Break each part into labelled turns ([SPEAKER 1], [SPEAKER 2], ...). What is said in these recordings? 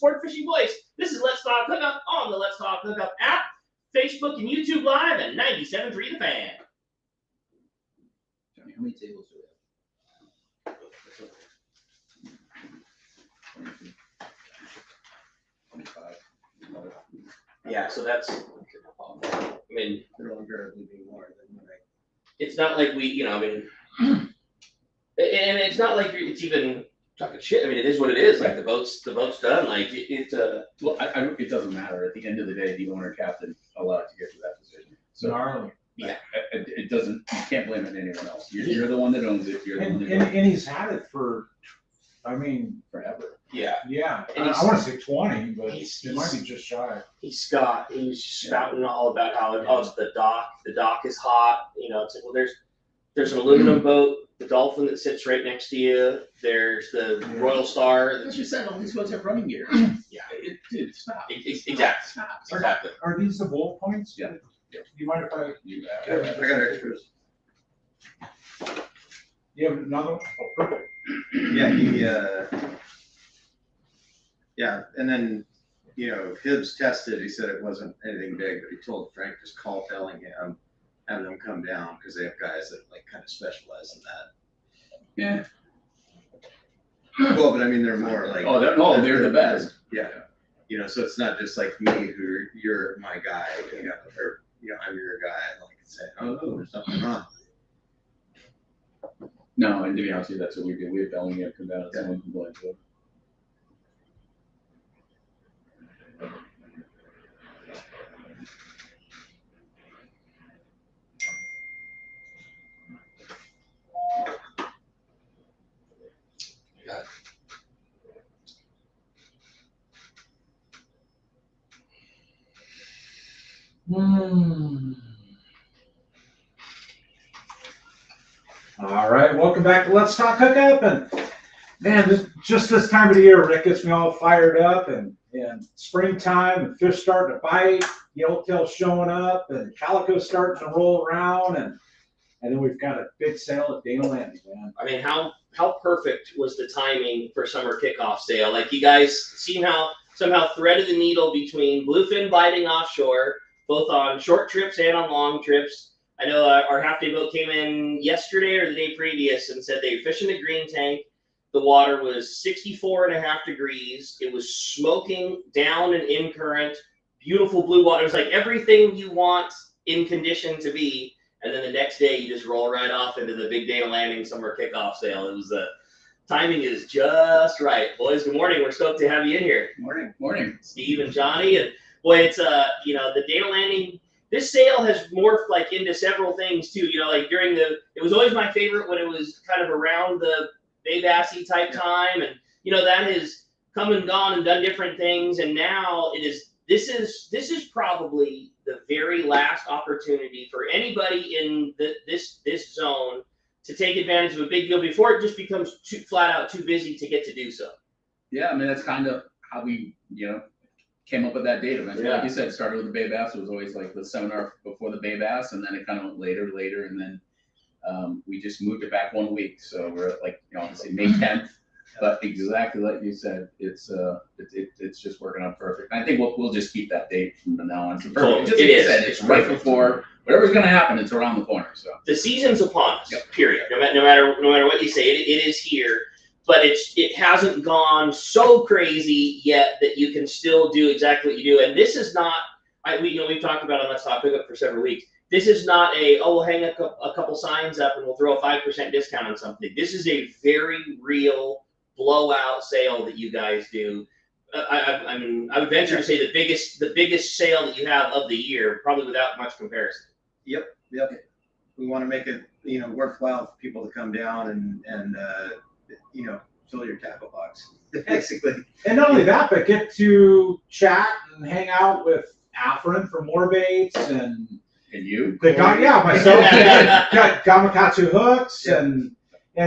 [SPEAKER 1] sport fishing voice. This is Let's Talk Hookup on the Let's Talk Hookup app, Facebook and YouTube Live, and 97.3 The Fan.
[SPEAKER 2] Johnny, how many tables do we have? 25.
[SPEAKER 1] Yeah, so that's, I mean,
[SPEAKER 3] It'll invariably be more than
[SPEAKER 1] it's not like we, you know, I mean, and it's not like it's even talking shit. I mean, it is what it is. Like the boat's done. Like
[SPEAKER 2] Well, it doesn't matter. At the end of the day, the owner captain allowed to get to that position. So
[SPEAKER 3] gnarly.
[SPEAKER 1] Yeah.
[SPEAKER 2] It doesn't. You can't blame it on anyone else. You're the one that owns it. You're the one that
[SPEAKER 4] And he's had it for, I mean,
[SPEAKER 2] forever.
[SPEAKER 1] yeah.
[SPEAKER 4] yeah.
[SPEAKER 1] And
[SPEAKER 4] I want to say 20, but
[SPEAKER 1] he's-
[SPEAKER 4] it might be just shy.
[SPEAKER 1] He's spouting all about how it's the dock. The dock is hot. You know, it's like, well, there's an aluminum boat, the Dolphin that sits right next to you. There's the Royal Star.
[SPEAKER 2] As you said, all these boats have running gear.
[SPEAKER 1] Yeah.
[SPEAKER 2] Stop.
[SPEAKER 1] Exactly.
[SPEAKER 2] Stop.
[SPEAKER 1] Exactly.
[SPEAKER 4] Are these the bull points?
[SPEAKER 2] Yeah.
[SPEAKER 4] You mind if I?
[SPEAKER 3] I got extras.
[SPEAKER 4] You have another one? Oh, perfect.
[SPEAKER 3] Yeah, and then, Hibbs tested, he said it wasn't anything big, but he told Frank, just call Bellingham, have them come down, because they have guys that like kind of specialize in that.
[SPEAKER 2] Yeah.
[SPEAKER 3] Well, but I mean, they're more like.
[SPEAKER 2] They're the best.
[SPEAKER 3] Yeah, so it's not just like me, who you're my guy, or, I'm your guy, like say, oh, there's something wrong.
[SPEAKER 2] No, and to be honest with you, that's what we do. We have Bellingham come down and someone can go into it.
[SPEAKER 4] All right, welcome back to Let's Talk Hookup. And man, this time of the year, Rick, gets me all fired up. And springtime, and fish starting to bite, yellowtail showing up, and calico starting to roll around, and then we've got a big sale at Dana Landing, man.
[SPEAKER 1] I mean, how perfect was the timing for summer kickoff sale? Like, you guys seen how somehow threaded the needle between bluefin biting offshore, both on short trips and on long trips. I know our half-day boat came in yesterday or the day previous and said they were fishing the green tank. The water was 64.5 degrees. It was smoking down and in current. Beautiful blue water. It was like everything you want in condition to be. And then the next day, you just roll right off into the big Dana Landing summer kickoff sale. It was timing is just right. Boys, good morning. We're stoked to have you in here.
[SPEAKER 2] Morning.
[SPEAKER 1] Steve and Johnny. And boy, it's the Dana Landing. This sale has morphed like into several things too. Like it was always my favorite when it was kind of around the Bay Bassy type time, and that has come and gone and done different things. And now this is probably the very last opportunity for anybody in this zone to take advantage of a big deal before it just becomes flat out too busy to get to do so.
[SPEAKER 2] Yeah, I mean that's kind of how we came up with that date eventually.
[SPEAKER 1] Yeah.
[SPEAKER 2] Like you said, it started with the Bay Bass. It was always like the seminar before the Bay Bass, and then it kind of went later, and then we just moved it back 1 week. So we're at obviously May 10th, but exactly like you said, it's just working out perfect. And I think we'll just keep that date from now on. It's perfect. Just like you said, it's right before whatever's going to happen. It's around the corner. So
[SPEAKER 1] the season's upon us.
[SPEAKER 2] Yep.
[SPEAKER 1] Period. No matter what you say, it is here. But it hasn't gone so crazy yet that you can still do exactly what you do. And this is not, we've talked about on Let's Talk Pickup for several weeks. This is not we'll hang a couple signs up and we'll throw a 5% discount on something. This is a very real blowout sale that you guys do. I would venture to say the biggest sale that you have of the year, probably without much comparison.
[SPEAKER 3] Yep. We want to make it, worthwhile for people to come down and fill your tackle box, basically.
[SPEAKER 4] And not only that, but get to chat and hang out with Alfred from More Baits and
[SPEAKER 2] you.
[SPEAKER 4] Myself. got Gamakatsu hooks and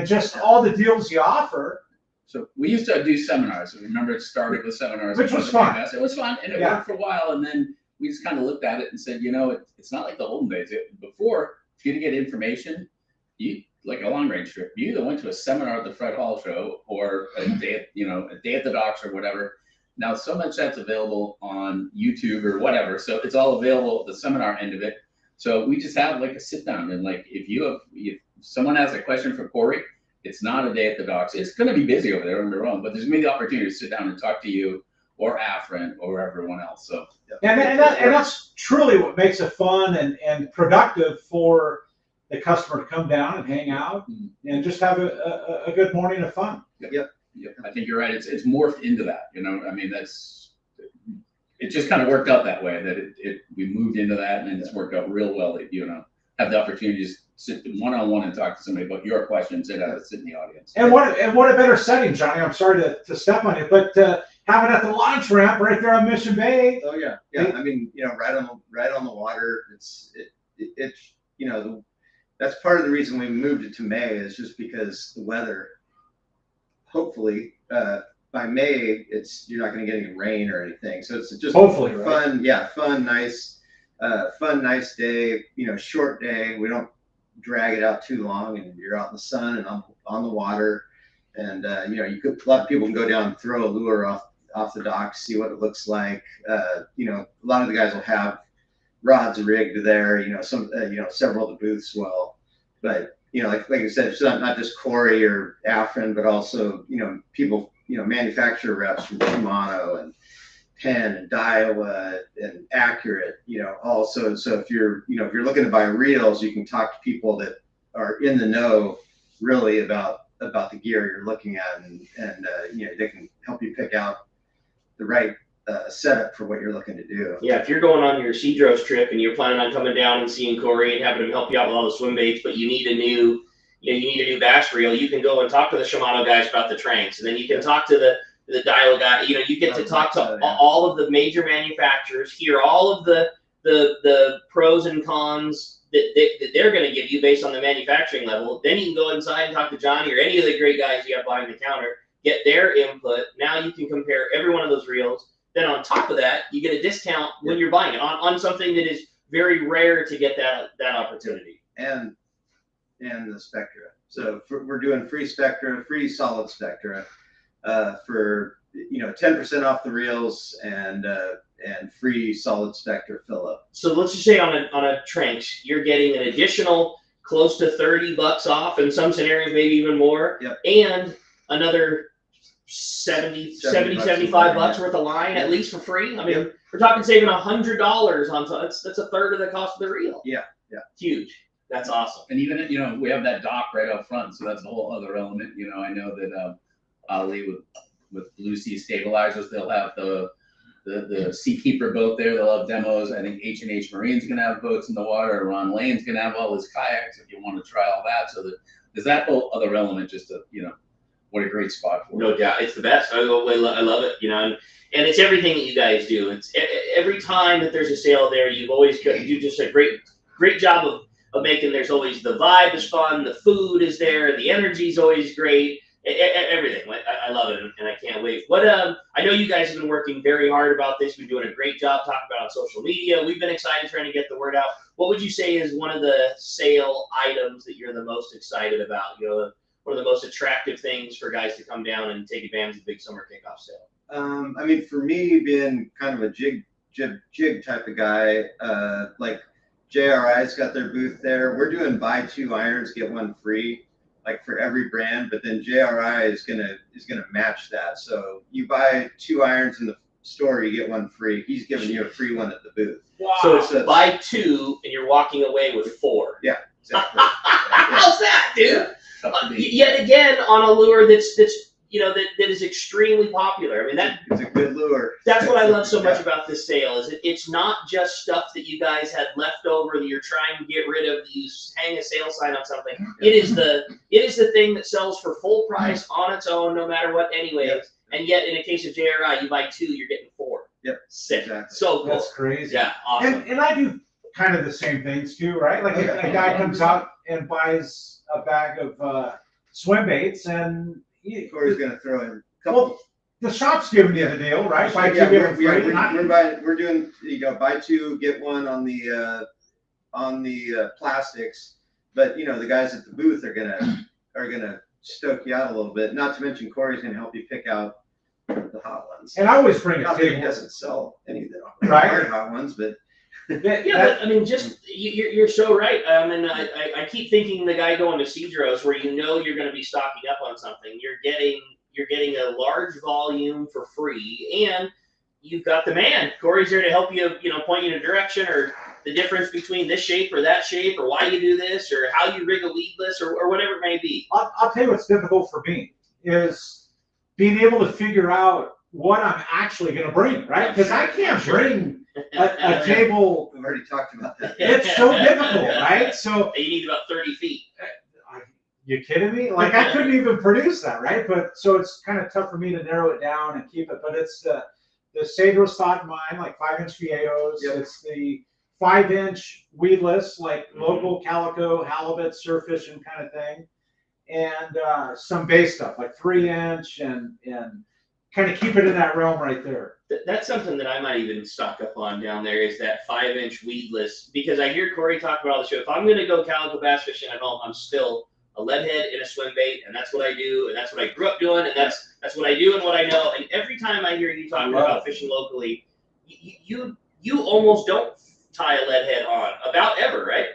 [SPEAKER 4] just all the deals you offer.
[SPEAKER 2] So we used to do seminars. Remember, it started with seminars,
[SPEAKER 4] which was fun.
[SPEAKER 2] It was fun, and it worked for a while. And then we just kind of looked at it and said, it's not like the olden days. Before, if you to get information, like a long range trip, you either went to a seminar at the Fred Hall show or a day at the docks or whatever. Now, so much that's available on YouTube or whatever, so it's all available, the seminar end of it. So we just have like a sit down, and like if someone has a question for Corey, it's not a day at the docks. It's going to be busy over there on their own, but there's going to be the opportunity to sit down and talk to you or Afrin or everyone else. So
[SPEAKER 4] and that's truly what makes it fun and productive for the customer to come down and hang out and just have a good morning of fun.
[SPEAKER 2] Yep. I think you're right. It's morphed into that. You know, I mean, it just kind of worked out that way, that we moved into that, and it's worked out real well that, you know, have the opportunity to just sit one-on-one and talk to somebody about your questions and sit in the audience.
[SPEAKER 4] And what a better setting, Johnny. I'm sorry to step on you, but have it at the launch ramp right there on Mission Bay.
[SPEAKER 3] Oh yeah. I mean, you know, right on the water. It's you know, that's part of the reason we moved it to May, is just because the weather. Hopefully, by May, you're not going to get any rain or anything. So it's just
[SPEAKER 4] hopefully
[SPEAKER 3] fun.
[SPEAKER 4] Right?
[SPEAKER 3] Yeah, fun, nice day. You know, short day. We don't drag it out too long, and you're out in the sun and on the water. And you know, a lot of people can go down and throw a lure off the dock, see what it looks like. You know, a lot of the guys will have rods rigged there. You know, several of the booths will, but. You know, like I said, it's not just Corey or Afrin, but also, you know, people, you know, manufacturer reps from Shimano and Penn and Daiwa and Accurate, you know, also. So if you're looking to buy reels, you can talk to people that are in the know really about the gear you're looking at, and you know, they can help you pick out the right setup for what you're looking to do.
[SPEAKER 1] Yeah, if you're going on your Cedros trip and you're planning on coming down and seeing Corey and having him help you out with all the swim baits, but you need a new bass reel, you can go and talk to the Shimano guys about the tranks, and then you can talk to the Daiwa guy. You know, you get to talk to all of the major manufacturers, hear all of the pros and cons that they're going to give you based on the manufacturing level. Then you can go inside and talk to Johnny or any of the great guys you have behind the counter, get their input. Now you can compare every one of those reels. Then on top of that, you get a discount when you're buying it on something that is very rare to get that opportunity.
[SPEAKER 3] And the Spectra. So we're doing free Spectra, free solid Spectra, for, you know, 10% off the reels and free solid Spectra fill up.
[SPEAKER 1] So let's just say on a trench, you're getting an additional close to $30 off, in some scenarios maybe even more, and another 75 bucks worth of line at least for free. I mean, we're talking saving $100 on that's a third of the cost of the reel.
[SPEAKER 3] Yeah.
[SPEAKER 1] Huge. That's awesome.
[SPEAKER 2] And even, you know, we have that dock right up front, so that's a whole other element. You know, I know that Ali with Blue Sea Stabilizers, they'll have the Seakeeper boat there. They'll have demos. I think H&H Marine's gonna have boats in the water. Ron Lane's gonna have all his kayaks if you want to try all that. So there's that whole other element, just to, you know, what a great spot for it.
[SPEAKER 1] No doubt, it's the best. I love it. You know, and it's everything that you guys do. It's every time that there's a sale there, you do just a great job of making. There's always the vibe is fun, the food is there, the energy's always great. Everything. I love it, and I can't wait. What I know you guys have been working very hard about this. You've been doing a great job talking about it on social media. We've been excited trying to get the word out. What would you say is one of the sale items that you're the most excited about? You know, one of the most attractive things for guys to come down and take advantage of the big summer kickoff sale?
[SPEAKER 3] I mean, for me, being kind of a jig type of guy, like JRI's got their booth there. We're doing buy 2 irons, get 1 free, like for every brand. But then JRI is gonna match that. So you buy 2 irons in the store, you get 1 free. He's giving you a free one at the booth.
[SPEAKER 1] Wow. So it's buy 2 and you're walking away with 4.
[SPEAKER 3] Yeah, exactly.
[SPEAKER 1] How's that, dude?
[SPEAKER 3] Yeah.
[SPEAKER 1] Yet again, on a lure that's you know that is extremely popular. I mean,
[SPEAKER 3] it's a good lure.
[SPEAKER 1] That's what I love so much about this sale, is it's not just stuff that you guys had left over that you're trying to get rid of. You hang a sale sign on something. It is the thing that sells for full price on its own, no matter what, anyways. Yep. And yet, in a case of JRI, you buy 2, you're getting 4.
[SPEAKER 3] Yep.
[SPEAKER 1] Sick.
[SPEAKER 3] Exactly.
[SPEAKER 1] So cool.
[SPEAKER 4] That's crazy.
[SPEAKER 1] Yeah. Awesome.
[SPEAKER 4] And I do kind of the same things too, right? Like a guy comes out and buys a bag of swim baits, and
[SPEAKER 3] Corey's gonna throw in a couple.
[SPEAKER 4] Well, the shop's giving you the deal, right? Buy 2 get 1 free.
[SPEAKER 3] We're doing, you know, buy 2 get 1 on the plastics, but you know, the guys at the booth are gonna stoke you out a little bit. Not to mention Corey's gonna help you pick out the hot ones.
[SPEAKER 4] And I always bring a
[SPEAKER 3] Not that he
[SPEAKER 4] table.
[SPEAKER 3] doesn't sell any of the
[SPEAKER 4] Right.
[SPEAKER 3] hot ones, but
[SPEAKER 1] Yeah, but I mean, just you're so right. And I keep thinking the guy going to Cedros, where you know you're going to be stocking up on something. You're getting a large volume for free, and you've got the man. Corey's there to help you, point you in a direction, or the difference between this shape or that shape, or why you do this, or how you rig a weedless, or whatever it may be.
[SPEAKER 4] I'll tell you what's difficult for me is being able to figure out what I'm actually going to bring, right? Because I can't bring a table.
[SPEAKER 3] we've already talked about that.
[SPEAKER 4] It's so difficult, right? So
[SPEAKER 1] You need about 30 feet.
[SPEAKER 4] you kidding me? Like I couldn't even produce that, right? But so it's kind of tough for me to narrow it down and keep it. But it's the Cedros thought in mind, like 5-inch Vietos.
[SPEAKER 3] Yep.
[SPEAKER 4] It's the 5-inch weedless, like local calico, halibut, surfishing kind of thing, and some base stuff like 3-inch and kind of keep it in that realm right there.
[SPEAKER 1] That's something that I might even stock up on down there, is that 5-inch weedless, because I hear Corey talk about all the show. If I'm going to go calico bass fishing at home, I'm still a lead head in a swim bait, and that's what I do, and that's what I grew up doing, and that's what I do and what I know. And every time I hear you talking about fishing locally, you almost don't tie a lead head on about ever, right?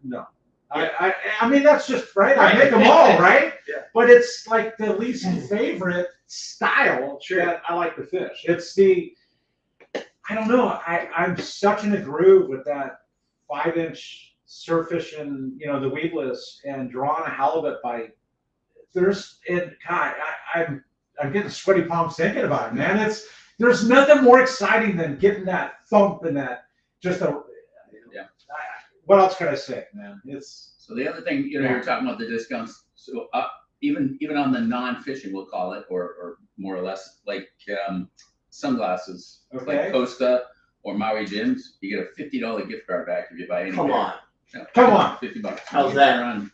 [SPEAKER 4] No.
[SPEAKER 1] Yeah.
[SPEAKER 4] I mean, that's just right. I make them all, right?
[SPEAKER 3] Yeah.
[SPEAKER 4] But it's like the least favorite style that I like to fish. It's I don't know. I'm such in a groove with that 5-inch surf fishing, the weedless, and drawing a halibut bite. I'm getting sweaty palms thinking about it, man. There's nothing more exciting than getting that thump and that what else can I say, man?
[SPEAKER 2] So the other thing, you're talking about the discounts. So even on the non-fishing, we'll call it, or more or less, like sunglasses, like Costa or Maui Gyms, you get a $50 gift card back if you buy any.
[SPEAKER 1] Come on.
[SPEAKER 4] Come on.
[SPEAKER 2] $50.
[SPEAKER 1] How's that?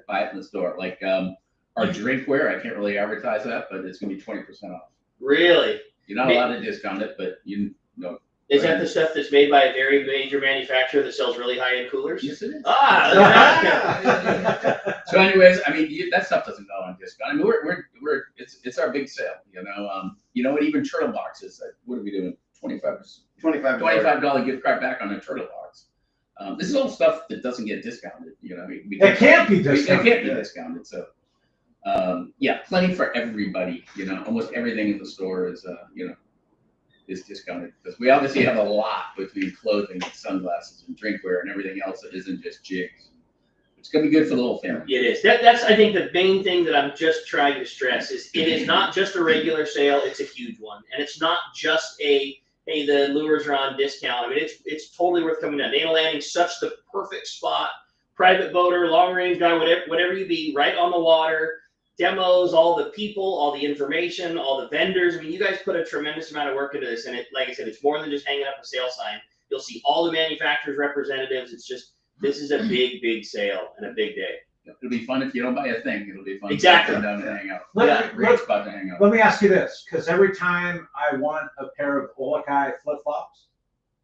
[SPEAKER 2] Buy it in the store. Like our drinkware, I can't really advertise that, but it's gonna be 20% off.
[SPEAKER 1] Really?
[SPEAKER 2] You're not allowed to discount it, but you know.
[SPEAKER 1] Is that the stuff that's made by a very major manufacturer that sells really high-end coolers?
[SPEAKER 2] Yes, it is. So anyways, I mean, that stuff doesn't go on discount. I mean, it's our big sale, you know what, even turtle boxes, what are we doing? $25 gift card back on a turtle box. This is all stuff that doesn't get discounted,
[SPEAKER 4] It can't be discounted.
[SPEAKER 2] It can't be discounted, so. Plenty for everybody, almost everything in the store is, is discounted, because we obviously have a lot between clothing and sunglasses and drinkware and everything else that isn't just jigs. It's gonna be good for the whole family.
[SPEAKER 1] It is. That's I think the main thing that I'm just trying to stress is it is not just a regular sale, it's a huge one. And it's not just hey, the lures are on discount. I mean, it's totally worth coming down. Dana Landing's such the perfect spot. Private boater, long range guy, whatever you be, right on the water. Demos, all the people, all the information, all the vendors. I mean, you guys put a tremendous amount of work into this, and like I said, it's more than just hanging up a sale sign. You'll see all the manufacturers' representatives. It's just, this is a big sale and a big day.
[SPEAKER 2] It'll be fun if you don't buy a thing. It'll be fun.
[SPEAKER 1] Exactly.
[SPEAKER 2] To come down and hang out.
[SPEAKER 4] Great
[SPEAKER 2] spot to hang out.
[SPEAKER 4] Let me ask you this, because every time I want a pair of Olakai flip-flops,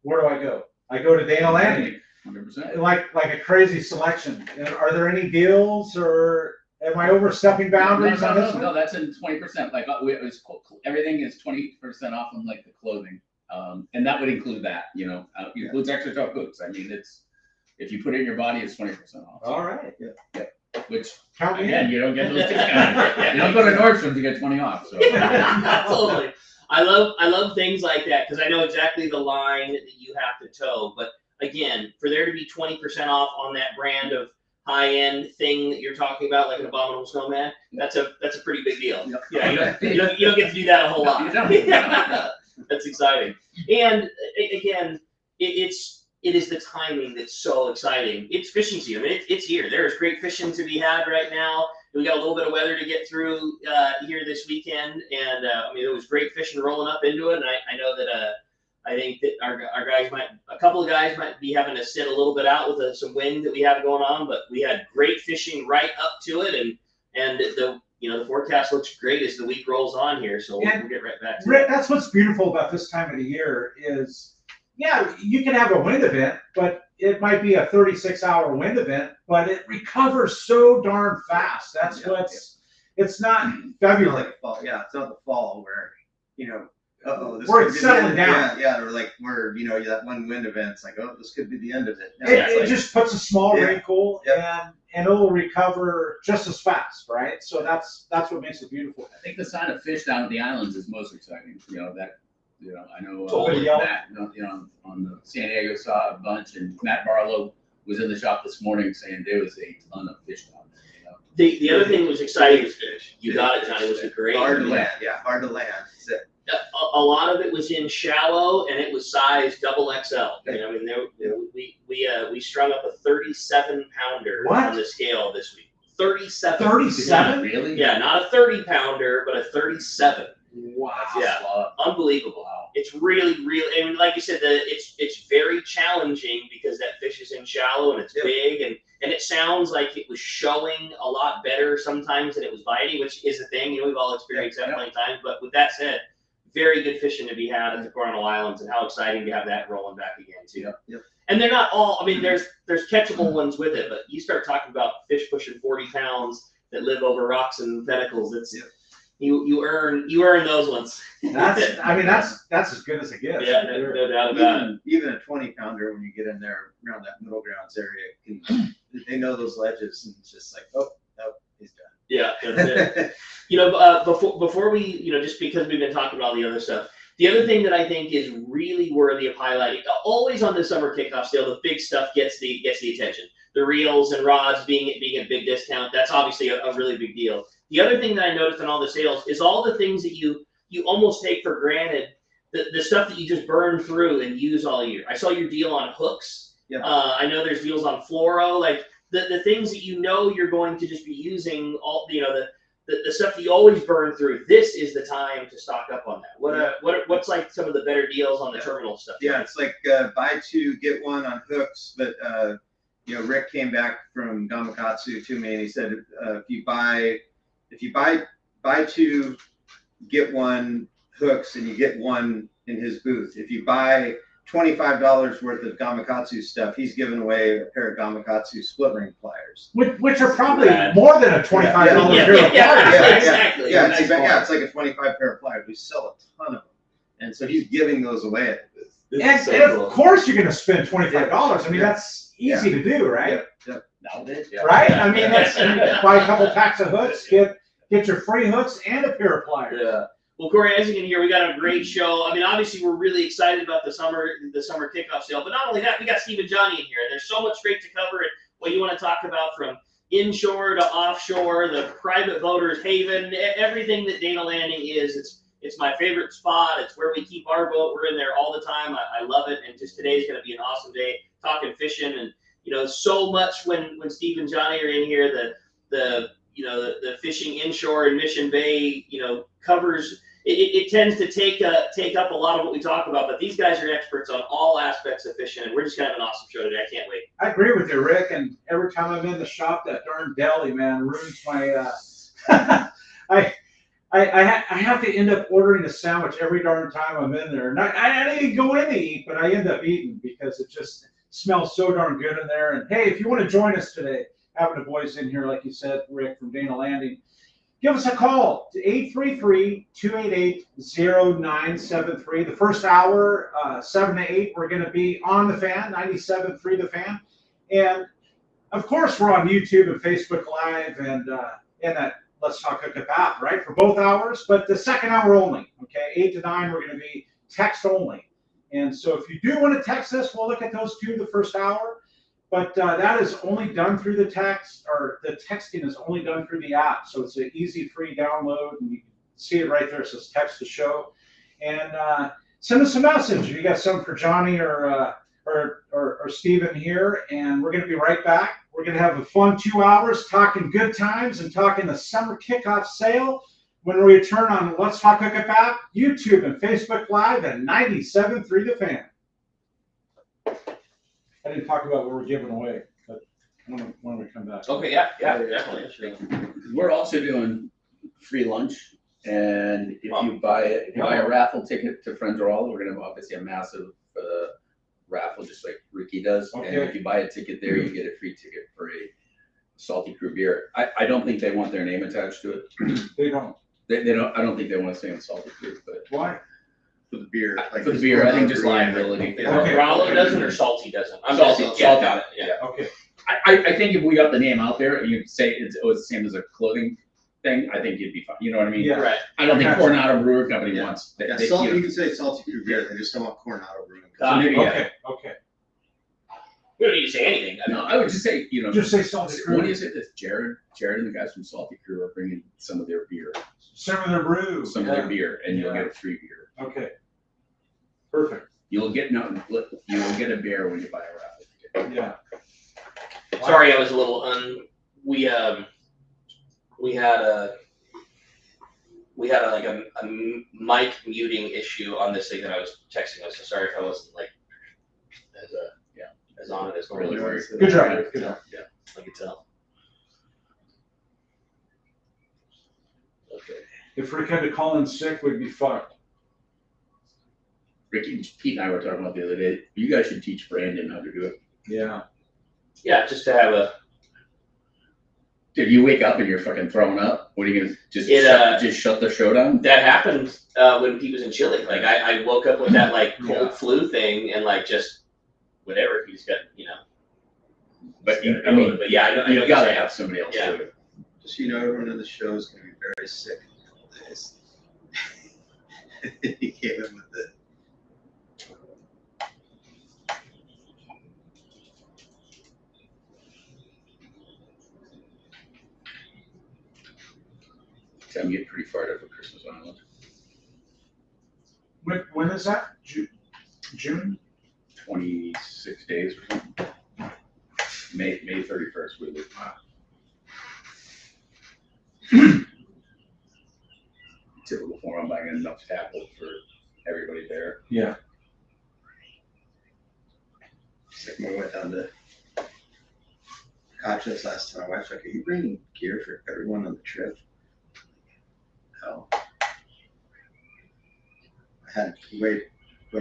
[SPEAKER 4] where do I go? I go to Dana Landing.
[SPEAKER 2] 100%.
[SPEAKER 4] Like a crazy selection. Are there any deals, or am I overstepping boundaries on this one?
[SPEAKER 2] No, that's in 20%. Like everything is 20% off on like the clothing, and that would include that. It includes extra top boots. I mean, if you put it in your body, it's 20% off.
[SPEAKER 4] All right.
[SPEAKER 2] Yeah. Which
[SPEAKER 4] Count me
[SPEAKER 2] again,
[SPEAKER 4] in.
[SPEAKER 2] you don't get those discounts. You don't go to Nordstrom to get 20 off. So.
[SPEAKER 1] Totally. I love things like that, because I know exactly the line that you have to toe. But again, for there to be 20% off on that brand of high-end thing that you're talking about, like an abominable snowman, that's a pretty big deal.
[SPEAKER 2] Yep.
[SPEAKER 1] Yeah, you don't get to do that a whole lot.
[SPEAKER 2] You don't.
[SPEAKER 1] That's exciting. And again, it is the timing that's so exciting. It's fishing season. I mean, it's here. There's great fishing to be had right now. We got a little bit of weather to get through here this weekend, and I mean, it was great fishing rolling up into it. And I know that I think that our guys a couple of guys might be having to sit a little bit out with some wind that we have going on, but we had great fishing right up to it, and the forecast looks great as the week rolls on here. So we'll get right back to it.
[SPEAKER 4] That's what's beautiful about this time of the year is, you can have a wind event, but it might be a 36-hour wind event, but it recovers so darn fast. That's it's not February.
[SPEAKER 3] Like fall. Yeah, it's not the fall where you know, uh-oh, this
[SPEAKER 4] Where
[SPEAKER 3] could
[SPEAKER 4] it's
[SPEAKER 3] be the
[SPEAKER 4] settling
[SPEAKER 3] end.
[SPEAKER 4] down.
[SPEAKER 3] Yeah, or like where, you know, that one wind event, it's like, oh, this could be the end of it. Now
[SPEAKER 4] It,
[SPEAKER 3] it's
[SPEAKER 4] it
[SPEAKER 3] like,
[SPEAKER 4] just puts a small
[SPEAKER 3] Yeah.
[SPEAKER 4] wrinkle
[SPEAKER 3] Yep.
[SPEAKER 4] and it'll recover just as fast, right? So that's what makes it beautiful.
[SPEAKER 2] I think the sign of fish down at the islands is most exciting. You know, that, you know, I know,
[SPEAKER 4] Totally.
[SPEAKER 2] Matt, you know, on the San Diego saw a bunch, and Matt Barlow was in the shop this morning saying there was a ton of fish down there, you know.
[SPEAKER 1] The other thing that was exciting was you got it, Johnny, was a great.
[SPEAKER 3] hard to land, yeah, hard to land. It's a-
[SPEAKER 1] A lot of it was in shallow, and it was size double XL. You know, I mean, we strung up a 37-pounder
[SPEAKER 4] What?
[SPEAKER 1] on the scale this week. 37.
[SPEAKER 4] 37?
[SPEAKER 2] Really?
[SPEAKER 1] Yeah, not a 30-pounder, but a 37.
[SPEAKER 4] Wow.
[SPEAKER 1] Yeah.
[SPEAKER 2] Wow.
[SPEAKER 1] Unbelievable.
[SPEAKER 2] Wow.
[SPEAKER 1] It's really, and like you said, it's very challenging because that fish is in shallow and it's
[SPEAKER 3] Yep.
[SPEAKER 1] big, and it sounds like it was showing a lot better sometimes than it was biting, which is a thing. You know, we've all experienced that plenty of times. But with that said, very good fishing to be had at the Coronado Islands, and how exciting to have that rolling back again too.
[SPEAKER 3] Yep.
[SPEAKER 1] And they're not all. I mean, there's catchable ones with it, but you start talking about fish pushing 40 pounds that live over rocks and pinnacles. It's
[SPEAKER 3] Yep.
[SPEAKER 1] you earn those ones.
[SPEAKER 4] That's as good as it gets.
[SPEAKER 1] Yeah, no doubt about it.
[SPEAKER 3] even a 20-pounder, when you get in there around that middle grounds area, they know those ledges, and it's just like, oh, no, he's done.
[SPEAKER 1] Yeah, that's it. You know, before we, you know, just because we've been talking about all the other stuff, the other thing that I think is really worthy of highlighting, always on the summer kickoff sale, the big stuff gets the attention. The reels and rods being a big discount, that's obviously a really big deal. The other thing that I noticed in all the sales is all the things that you almost take for granted, the stuff that you just burn through and use all year. I saw your deal on hooks.
[SPEAKER 3] Yep.
[SPEAKER 1] I know there's deals on fluoro, like the things that you know you're going to just be using, all, you know, the stuff that you always burn through. This is the time to stock up on that. What's like some of the better deals on the terminal stuff?
[SPEAKER 3] Yeah, it's like buy two, get one on hooks. But you know, Rick came back from Gamakatsu to me, and he said, if you buy two, get one hooks, and you get one in his booth. If you buy $25 worth of Gamakatsu stuff, he's giving away a pair of Gamakatsu split ring pliers.
[SPEAKER 4] Which are probably
[SPEAKER 2] Rad.
[SPEAKER 4] more than a $25 pair of pliers, right?
[SPEAKER 1] Exactly.
[SPEAKER 3] Yeah,
[SPEAKER 2] Nice
[SPEAKER 3] it's like a 25 pair of pliers. We sell a ton of them, and so he's giving those away at the booth.
[SPEAKER 4] And of course you're going to spend $25. I mean, that's easy to do, right?
[SPEAKER 3] Yep.
[SPEAKER 2] Nowadays,
[SPEAKER 4] Right? I mean, that's, you buy a couple packs of hooks, get your free hooks and a pair of pliers.
[SPEAKER 1] Yeah. Well, Corey, as you can hear, we got a great show. I mean, obviously, we're really excited about the summer kickoff sale. But not only that, we got Steve and Johnny in here. And there's so much great to cover and what you want to talk about, from inshore to offshore, the private boaters haven, everything that Dana Landing is. It's my favorite spot. It's where we keep our boat. We're in there all the time. I love it. And just today's going to be an awesome day talking fishing. And, you know, so much when Steve and Johnny are in here, the fishing inshore in Mission Bay, you know, covers. It tends to take up a lot of what we talk about, but these guys are experts on all aspects of fishing, and we're just gonna have an awesome show today. I can't wait.
[SPEAKER 4] I agree with you, Rick. And every time I'm in the shop, that darn deli, man, ruins my. I have to end up ordering a sandwich every darn time I'm in there. And I didn't even go in to eat, but I end up eating because it just smells so darn good in there. And hey, if you want to join us today, having the boys in here, like you said, Rick from Dana Landing, give us a call to 833-288-0973. The first hour, 7 to 8, we're going to be on the fan, 97.3 The Fan. And, of course, we're on YouTube and Facebook Live and that Let's Talk Hookup app, right, for both hours. But the second hour only, okay, 8 to 9, we're going to be text only. And so if you do want to text us, we'll look at those two the first hour. But that is only done through the text, or the texting is only done through the app. So it's an easy, free download, and you can see it right there. It says text to show. And send us a message. You got something for Johnny or Steven here, and we're going to be right back. We're going to have a fun 2 hours talking good times and talking the summer kickoff sale when we return on Let's Talk Hookup app, YouTube, and Facebook Live at 97.3 The Fan. I didn't talk about what we're giving away, but when we come back.
[SPEAKER 1] Okay, yeah, definitely.
[SPEAKER 2] We're also doing free lunch, and if you buy a raffle ticket to Friends or All, we're gonna have obviously a massive raffle, just like Ricky does.
[SPEAKER 4] Okay.
[SPEAKER 2] And if you buy a ticket there, you get a free ticket for a Salty Crew beer. I don't think they want their name attached to it.
[SPEAKER 4] They don't.
[SPEAKER 2] They don't. I don't think they want to stay in Salty Creek, but
[SPEAKER 4] Why?
[SPEAKER 3] For the beer.
[SPEAKER 2] for the beer, I think just liability.
[SPEAKER 3] Yeah.
[SPEAKER 4] Okay.
[SPEAKER 1] Rallo doesn't or Salty doesn't? I'm
[SPEAKER 2] Salty,
[SPEAKER 1] just, yeah,
[SPEAKER 2] Salty.
[SPEAKER 1] got it, yeah.
[SPEAKER 4] Okay.
[SPEAKER 2] I think if we got the name out there, you'd say it was the same as a clothing thing. I think you'd be fine. You know what I mean?
[SPEAKER 4] Yeah.
[SPEAKER 1] Right.
[SPEAKER 2] I don't think
[SPEAKER 4] Gotcha.
[SPEAKER 2] Coronado Brewer Company
[SPEAKER 3] Yeah.
[SPEAKER 2] wants.
[SPEAKER 3] Yeah,
[SPEAKER 2] They,
[SPEAKER 3] salty,
[SPEAKER 2] you know,
[SPEAKER 3] you can say salty crew beer, they just don't want Coronado brewing.
[SPEAKER 1] Got it.
[SPEAKER 2] maybe, yeah.
[SPEAKER 4] Okay. Okay.
[SPEAKER 1] We don't need to say anything. I mean,
[SPEAKER 2] No, I would just say,
[SPEAKER 4] Just say Salty
[SPEAKER 2] What do
[SPEAKER 4] Crew.
[SPEAKER 2] you say that Jared and the guys from Salty Crew are bringing some of their beer,
[SPEAKER 4] Some of their brew.
[SPEAKER 2] some of their beer, and you'll get a free beer.
[SPEAKER 4] Okay. Perfect.
[SPEAKER 2] You'll get a beer when you buy a raffle ticket.
[SPEAKER 4] Yeah.
[SPEAKER 1] Sorry, I was a little we had a like a mic muting issue on this thing that I was texting us. So sorry if I wasn't like as on it as normal.
[SPEAKER 2] Really weird.
[SPEAKER 4] Good job. Good job.
[SPEAKER 2] Yeah.
[SPEAKER 1] I could tell. Okay.
[SPEAKER 4] If Rick had to call in sick, we'd be fucked.
[SPEAKER 2] Ricky, Pete and I were talking about the other day. You guys should teach Brandon how to do it.
[SPEAKER 4] Yeah.
[SPEAKER 1] Yeah, just to have a.
[SPEAKER 2] Did you wake up and you're fucking throwing up? What are you gonna just shut the show down?
[SPEAKER 1] That happened when he was in Chile. Like I woke up with that like cold flu thing and like just whatever he's got,
[SPEAKER 2] But
[SPEAKER 1] I mean, but yeah, I know
[SPEAKER 2] you gotta have somebody else
[SPEAKER 1] Yeah.
[SPEAKER 2] do it.
[SPEAKER 3] Just, everyone in the show is gonna be very sick in a couple days. He came in with it.
[SPEAKER 2] I'm getting pretty fired up for Christmas Island.
[SPEAKER 4] When is that? June?
[SPEAKER 2] 26 days or something. May 31st we leave. Typical form, I'm buying enough tackle for everybody there.
[SPEAKER 4] Yeah.
[SPEAKER 3] It's like when we went down to Cocktails last time, my wife's like, are you bringing gear for everyone on the trip? No. I had way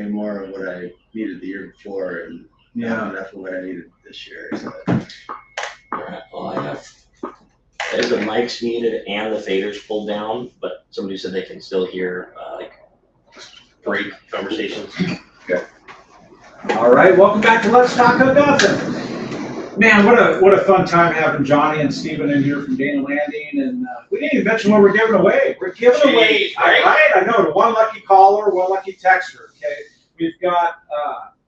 [SPEAKER 3] more of what I needed the year before and not enough of what I needed this year. So.
[SPEAKER 1] All right. Well, I have the mics muted and the faders pulled down, but somebody said they can still hear like break conversations.
[SPEAKER 4] All right. Welcome back to Let's Talk Hookup. Man, what a fun time having Johnny and Steven in here from Dana Landing, and we didn't even mention what we're giving away. We're giving away,
[SPEAKER 1] right?
[SPEAKER 4] I know, one lucky caller, one lucky texter. Okay, we've got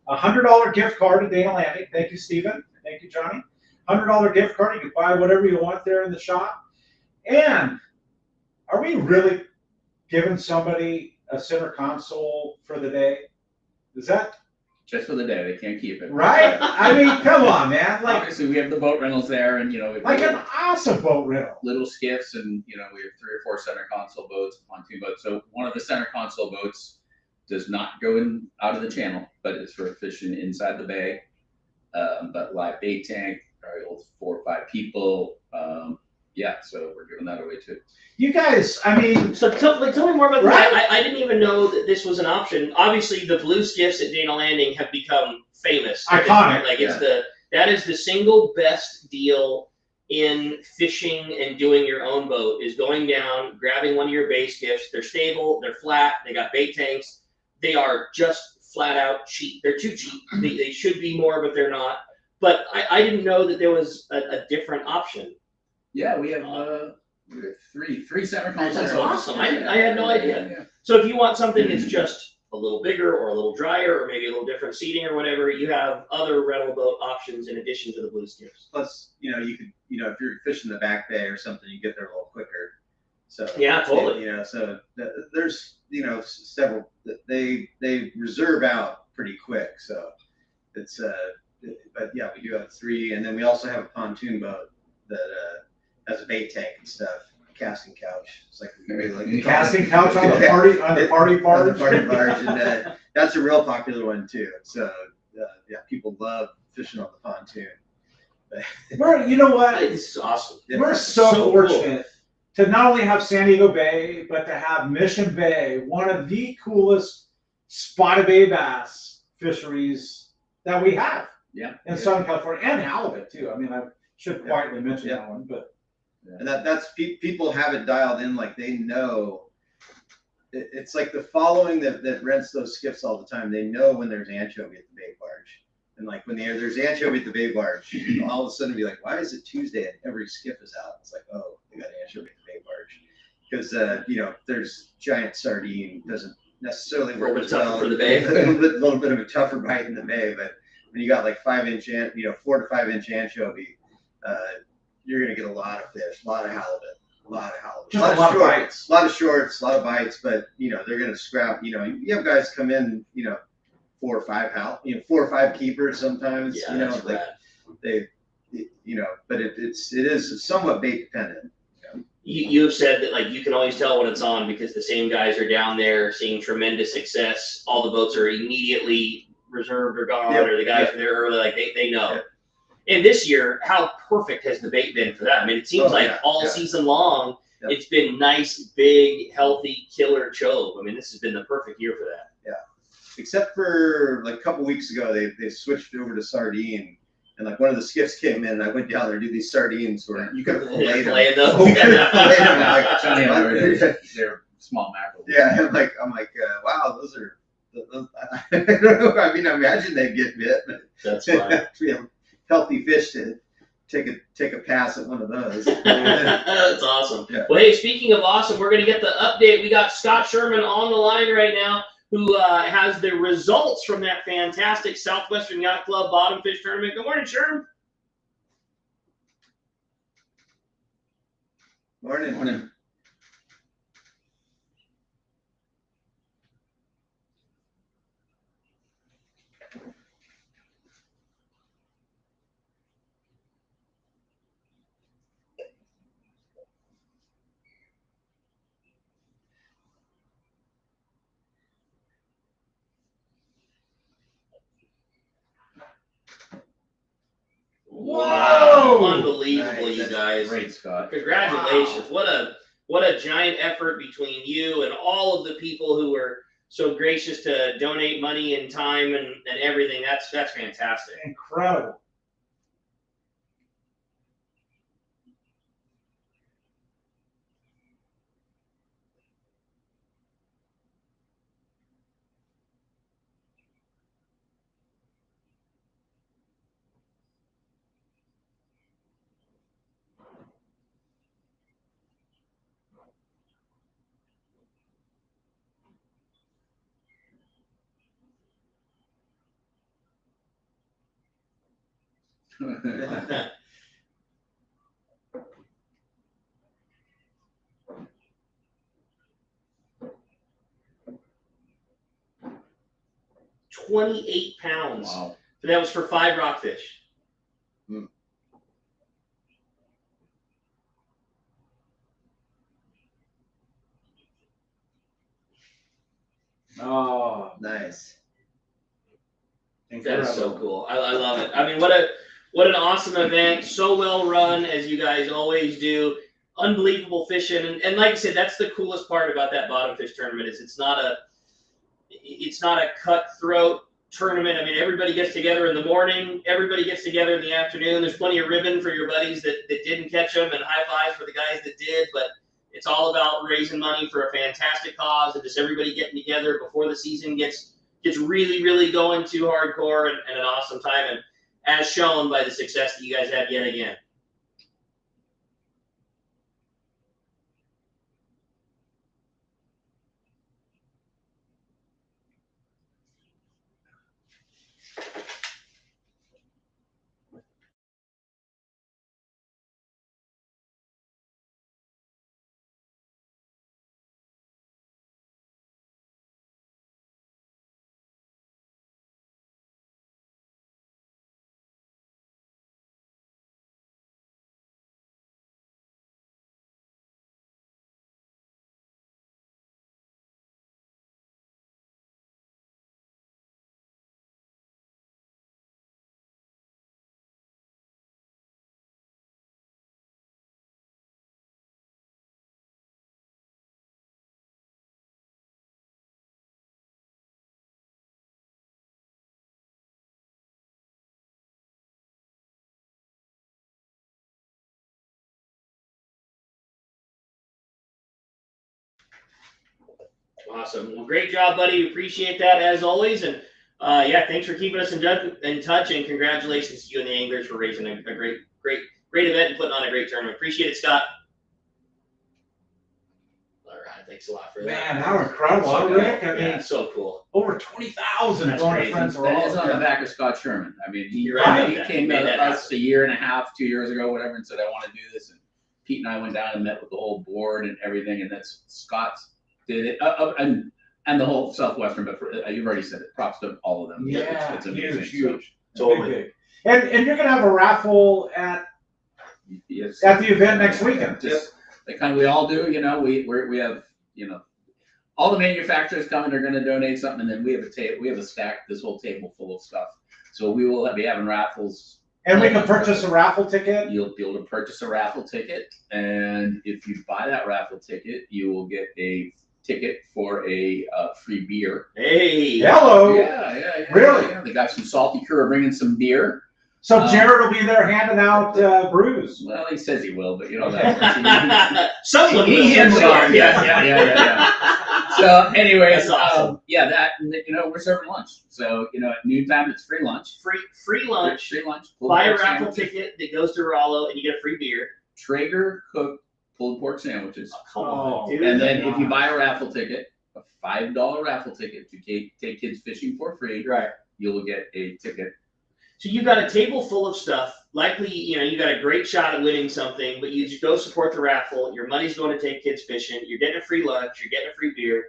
[SPEAKER 4] a $100 gift card to Dana Landing. Thank you, Steven. Thank you, Johnny. $100 gift card. You can buy whatever you want there in the shop. And are we really giving somebody a center console for the day? Is that
[SPEAKER 2] Just for the day, they can't keep it.
[SPEAKER 4] right? I mean, come on, man. Like
[SPEAKER 2] Obviously, we have the boat rentals there, and we have
[SPEAKER 4] an awesome boat rental.
[SPEAKER 2] little skiffs, and we have 3 or 4 center console boats, pontoon boats. So one of the center console boats does not go in out of the channel, but it's for fishing inside the bay. But live bait tank, probably holds 4 or 5 people. So we're giving that away too.
[SPEAKER 4] You guys, I mean,
[SPEAKER 1] So tell me more about
[SPEAKER 4] Right.
[SPEAKER 1] that. I didn't even know that this was an option. Obviously, the blue skiffs at Dana Landing have become famous.
[SPEAKER 4] Iconic.
[SPEAKER 1] Like that is the single best deal in fishing and doing your own boat is going down, grabbing one of your base skiffs. They're stable, they're flat, they got bait tanks. They are just flat out cheap. They're too cheap. They should be more, but they're not. But I didn't know that there was a different option.
[SPEAKER 2] Yeah, we have 3 center console
[SPEAKER 1] That's
[SPEAKER 2] boats.
[SPEAKER 1] awesome. I had no idea.
[SPEAKER 2] Yeah.
[SPEAKER 1] So if you want something that's just a little bigger or a little drier or maybe a little different seating or whatever, you have other rental boat options in addition to the blue skiffs.
[SPEAKER 3] Plus, you could, if you're fishing the back bay or something, you get there a little quicker. So
[SPEAKER 1] Yeah, totally.
[SPEAKER 3] So there's several that they reserve out pretty quick. So it's but yeah, we do have 3, and then we also have a pontoon boat that has a bait tank and stuff, a casting couch. It's like
[SPEAKER 4] the casting couch on the party barge.
[SPEAKER 3] On the party barge, and that's a real popular one too. So people love fishing on the pontoon.
[SPEAKER 4] You know what?
[SPEAKER 1] It's awesome.
[SPEAKER 3] Yeah.
[SPEAKER 4] We're so
[SPEAKER 1] So
[SPEAKER 4] fortunate to not only have San Diego Bay, but to have Mission Bay, one of the coolest spotted bay bass fisheries that we have
[SPEAKER 2] Yeah.
[SPEAKER 4] in Southern California, and halibut too. I mean, I should quietly mention that one, but
[SPEAKER 3] And that's people have it dialed in, like they know. It's like the following that rents those skiffs all the time. They know when there's anchovy at the bait barge, and like when there's anchovy at the bait barge, all of a sudden be like, why is it Tuesday and every skiff is out? It's like, oh, they got anchovy at the bait barge, because there's giant sardine doesn't necessarily work
[SPEAKER 1] A little bit
[SPEAKER 3] as
[SPEAKER 1] tougher
[SPEAKER 3] well.
[SPEAKER 1] for the bay.
[SPEAKER 3] A little bit of a tougher bite in the bay, but when you got like 5-inch, 4 to 5 inch anchovy, you're gonna get a lot of fish, a lot of halibut. A lot of
[SPEAKER 4] bites.
[SPEAKER 3] a lot of shorts, a lot of bites, but they're gonna scrap. You have guys come in, 4 or 5 keepers sometimes.
[SPEAKER 1] Yeah, that's
[SPEAKER 3] like
[SPEAKER 1] rad.
[SPEAKER 3] they, but it is somewhat bait dependent.
[SPEAKER 1] You have said that like you can always tell when it's on because the same guys are down there seeing tremendous success. All the boats are immediately reserved or gone,
[SPEAKER 3] Yep.
[SPEAKER 1] or the guys are there early. Like they know. Yep. And this year, how perfect has the bait been for that? I mean, it seems all season long, it's been nice, big, healthy, killer chove. I mean, this has been the perfect year for that.
[SPEAKER 3] Yeah. Except for like a couple weeks ago, they switched over to sardine. And like one of the skiffs came in, and I went down there to do these sardines where you could fillet them.
[SPEAKER 2] They're small mackerel.
[SPEAKER 3] Yeah, I'm like, wow, those are. I don't know. I mean, I imagine they'd get bit. But
[SPEAKER 1] that's fine.
[SPEAKER 3] Healthy fish to take a pass at one of those.
[SPEAKER 1] That's awesome.
[SPEAKER 3] Yeah.
[SPEAKER 1] Well, hey, speaking of awesome, we're going to get the update. We got Scott Sherman on the line right now, who has the results from that fantastic Southwestern Yacht Club bottom fish tournament. Good morning, Sherman.
[SPEAKER 3] Morning.
[SPEAKER 1] Wow. Unbelievable, nice. You guys.
[SPEAKER 2] Great, Scott.
[SPEAKER 1] Congratulations. Wow. What a giant effort between you and all of the people who were so gracious to donate money and time and everything. That's fantastic.
[SPEAKER 4] Incredible.
[SPEAKER 1] $28.
[SPEAKER 2] Wow.
[SPEAKER 1] So that was for 5 rockfish.
[SPEAKER 4] Oh,
[SPEAKER 3] nice.
[SPEAKER 1] That is so cool. I love it. I mean, what an awesome event. So well run, as you guys always do. Unbelievable fishing. And like I said, that's the coolest part about that bottom fish tournament is it's not a cutthroat tournament. I mean, everybody gets together in the morning. Everybody gets together in the afternoon. There's plenty of ribbon for your buddies that didn't catch them and high fives for the guys that did. But it's all about raising money for a fantastic cause and just everybody getting together before the season gets really, really going too hardcore and an awesome time. And as shown by the success that you guys had yet again. Awesome. Well, great job, buddy. Appreciate that as always. And yeah, thanks for keeping us in touch. And congratulations to you and the anglers for raising a great event and putting on a great tournament. Appreciate it, Scott. All right, thanks a lot for that.
[SPEAKER 4] Man, how incredible, huh, Rick? I mean,
[SPEAKER 1] Yeah, so cool.
[SPEAKER 4] over 20,000
[SPEAKER 1] That's
[SPEAKER 4] going to
[SPEAKER 1] crazy.
[SPEAKER 4] friends are
[SPEAKER 2] That
[SPEAKER 4] all
[SPEAKER 2] is on the back of Scott Sherman. I mean, he
[SPEAKER 1] Right.
[SPEAKER 2] came
[SPEAKER 1] Made
[SPEAKER 2] to
[SPEAKER 1] that
[SPEAKER 2] us
[SPEAKER 1] happen.
[SPEAKER 2] a year and a half, 2 years ago, whatever, and said, I want to do this. And Pete and I went down and met with the whole board and everything, and that's Scott's did it, and the whole Southwestern. But you've already said it. Props to all of them.
[SPEAKER 4] Yeah,
[SPEAKER 2] it's amazing.
[SPEAKER 4] huge.
[SPEAKER 1] Totally.
[SPEAKER 4] Big. And you're gonna have a raffle at
[SPEAKER 2] Yes.
[SPEAKER 4] the event next weekend.
[SPEAKER 2] Just we all do. You know, we have all the manufacturers coming. They're going to donate something, and then we have a stack, this whole table full of stuff. So we will be having raffles.
[SPEAKER 4] And we can purchase a raffle ticket.
[SPEAKER 2] You'll be able to purchase a raffle ticket, and if you buy that raffle ticket, you will get a ticket for a free beer.
[SPEAKER 1] Hey.
[SPEAKER 4] Hello.
[SPEAKER 2] Yeah.
[SPEAKER 4] Really?
[SPEAKER 2] Yeah, they got some salty crew are bringing some beer.
[SPEAKER 4] So Jared will be there handing out brews.
[SPEAKER 2] Well, he says he will, but that.
[SPEAKER 1] Someone
[SPEAKER 2] He
[SPEAKER 1] will.
[SPEAKER 2] hints
[SPEAKER 1] Someone
[SPEAKER 2] at
[SPEAKER 1] will.
[SPEAKER 2] it. Yeah. So, anyways,
[SPEAKER 1] That's awesome.
[SPEAKER 2] that we're serving lunch. So, at noontime it's free lunch.
[SPEAKER 1] Free lunch.
[SPEAKER 2] Free lunch.
[SPEAKER 1] Buy a
[SPEAKER 2] pulled pork
[SPEAKER 1] raffle
[SPEAKER 2] sandwiches,
[SPEAKER 1] ticket that goes to Rollo, and you get a free beer.
[SPEAKER 2] Traeger cooked pulled pork sandwiches.
[SPEAKER 1] Oh, come on, dude.
[SPEAKER 2] And then if you buy a raffle ticket, a $5 raffle ticket to take kids fishing for free,
[SPEAKER 1] Right.
[SPEAKER 2] you will get a ticket.
[SPEAKER 1] So you've got a table full of stuff. Likely, you got a great shot at winning something, but you just go support the raffle. Your money's going to take kids fishing. You're getting a free lunch. You're getting a free beer.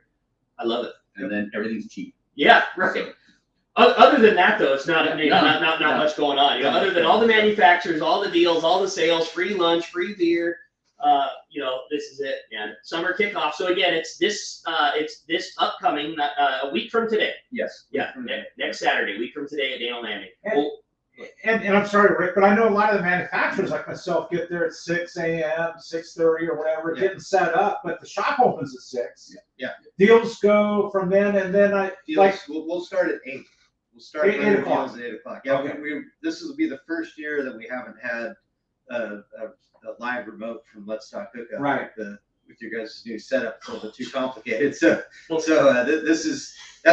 [SPEAKER 1] I love it.
[SPEAKER 2] And then everything's cheap.
[SPEAKER 1] Yeah, right. Other than that, though, it's not
[SPEAKER 2] No.
[SPEAKER 1] much going on.
[SPEAKER 2] No.
[SPEAKER 1] Other than all the manufacturers, all the deals, all the sales, free lunch, free beer. This is it, man. Summer kickoff. So again, it's this upcoming a week from today.
[SPEAKER 2] Yes.
[SPEAKER 1] Yeah, next Saturday, a week from today at Dana Landing.
[SPEAKER 4] And I'm sorry, Rick, but I know a lot of the manufacturers like myself get there at 6 a.m., 6:30 or whatever, getting set up, but the shop opens at 6.
[SPEAKER 3] Yeah.
[SPEAKER 4] Deals go from then, and then
[SPEAKER 3] we'll start at 8. We'll start
[SPEAKER 4] 8 o'clock.
[SPEAKER 3] At 8 o'clock. Yeah,
[SPEAKER 4] Okay.
[SPEAKER 3] This will be the first year that we haven't had a live remote from Let's Talk Hookup.
[SPEAKER 4] Right.
[SPEAKER 3] With your guys' new setup, it's a little bit too complicated. That's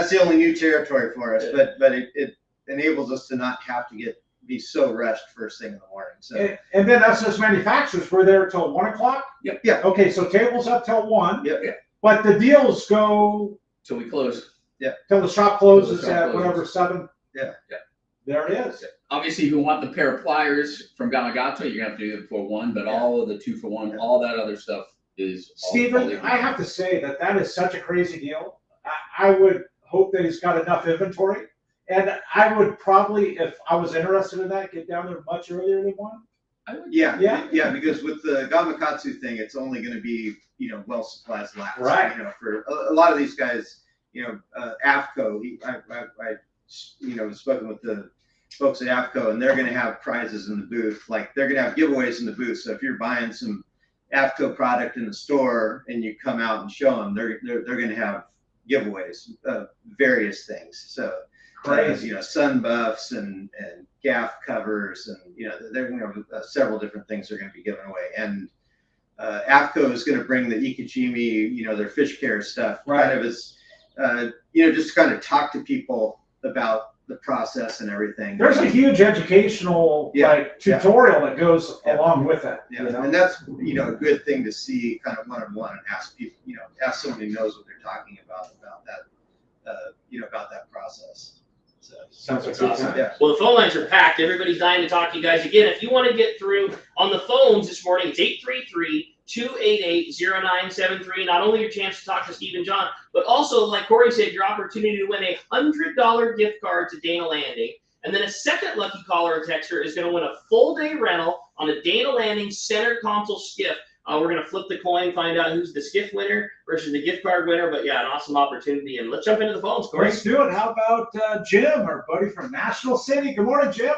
[SPEAKER 3] the only new territory for us, but it enables us to not have to be so rushed first thing in the morning. So
[SPEAKER 4] and then us as manufacturers, we're there till 1 o'clock.
[SPEAKER 2] Yep.
[SPEAKER 3] Yeah.
[SPEAKER 4] Okay, so tables up till 1.
[SPEAKER 3] Yep.
[SPEAKER 4] But the deals go
[SPEAKER 2] So we close.
[SPEAKER 4] till the shop closes
[SPEAKER 2] Till the shop
[SPEAKER 4] at
[SPEAKER 2] closes.
[SPEAKER 4] whatever 7.
[SPEAKER 3] Yeah.
[SPEAKER 4] There it is.
[SPEAKER 2] Obviously, if you want the pair of pliers from Gamagato, you're gonna have to do it for 1. But all of the 2 for 1, all that other stuff is.
[SPEAKER 4] Steven, I have to say that is such a crazy deal. I would hope that he's got enough inventory. And I would probably, if I was interested in that, get down there much earlier than 1.
[SPEAKER 3] Yeah, because with the Gamakatsu thing, it's only going to be, well supplies last.
[SPEAKER 4] Right.
[SPEAKER 3] For a lot of these guys, AFCO, I've spoken with the folks at AFCO, and they're going to have prizes in the booth. Like they're going to have giveaways in the booth. So if you're buying some AFCO product in the store and you come out and show them, they're going to have giveaways of various things. So. Sun buffs and gaff covers, and they're going to have several different things they're going to be giving away. And AFCO is going to bring the Ikijimi, their fish care stuff,
[SPEAKER 4] Right.
[SPEAKER 3] kind of as just kind of talk to people about the process and everything.
[SPEAKER 4] There's a huge educational tutorial that goes along with it.
[SPEAKER 3] Yeah, and that's a good thing to see kind of one-on-one and ask people, ask somebody who knows what they're talking about that, about that process. So,
[SPEAKER 4] Sounds like
[SPEAKER 1] awesome.
[SPEAKER 3] Yeah.
[SPEAKER 1] Well, the phone lines are packed. Everybody's dying to talk to you guys again. If you want to get through on the phones this morning, it's 833-288-0973. Not only your chance to talk to Steve and John, but also, like Corey said, your opportunity to win a $100 gift card to Dana Landing. And then a second lucky caller or texter is going to win a full day rental on a Dana Landing center console skiff. We're going to flip the coin, find out who's the skiff winner versus the gift card winner. But yeah, an awesome opportunity. And let's jump into the phones, Corey.
[SPEAKER 4] Let's do it. How about Jim, our buddy from National City? Good morning, Jim.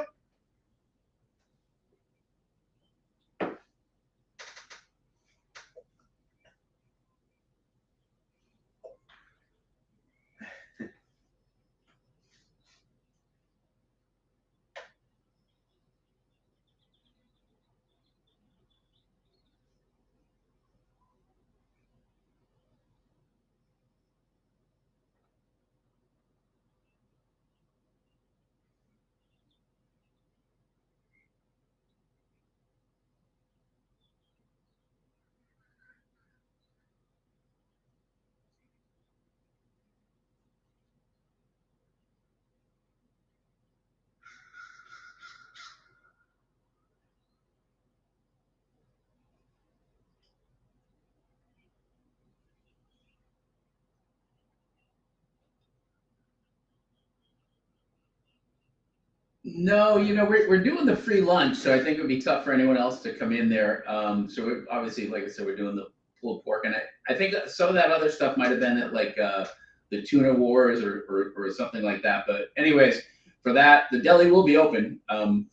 [SPEAKER 2] No, we're doing the free lunch, so I think it would be tough for anyone else to come in there. So we obviously, like I said, we're doing the pulled pork, and I think that some of that other stuff might have been at like the tuna wars or something like that. But anyways, for that, the deli will be open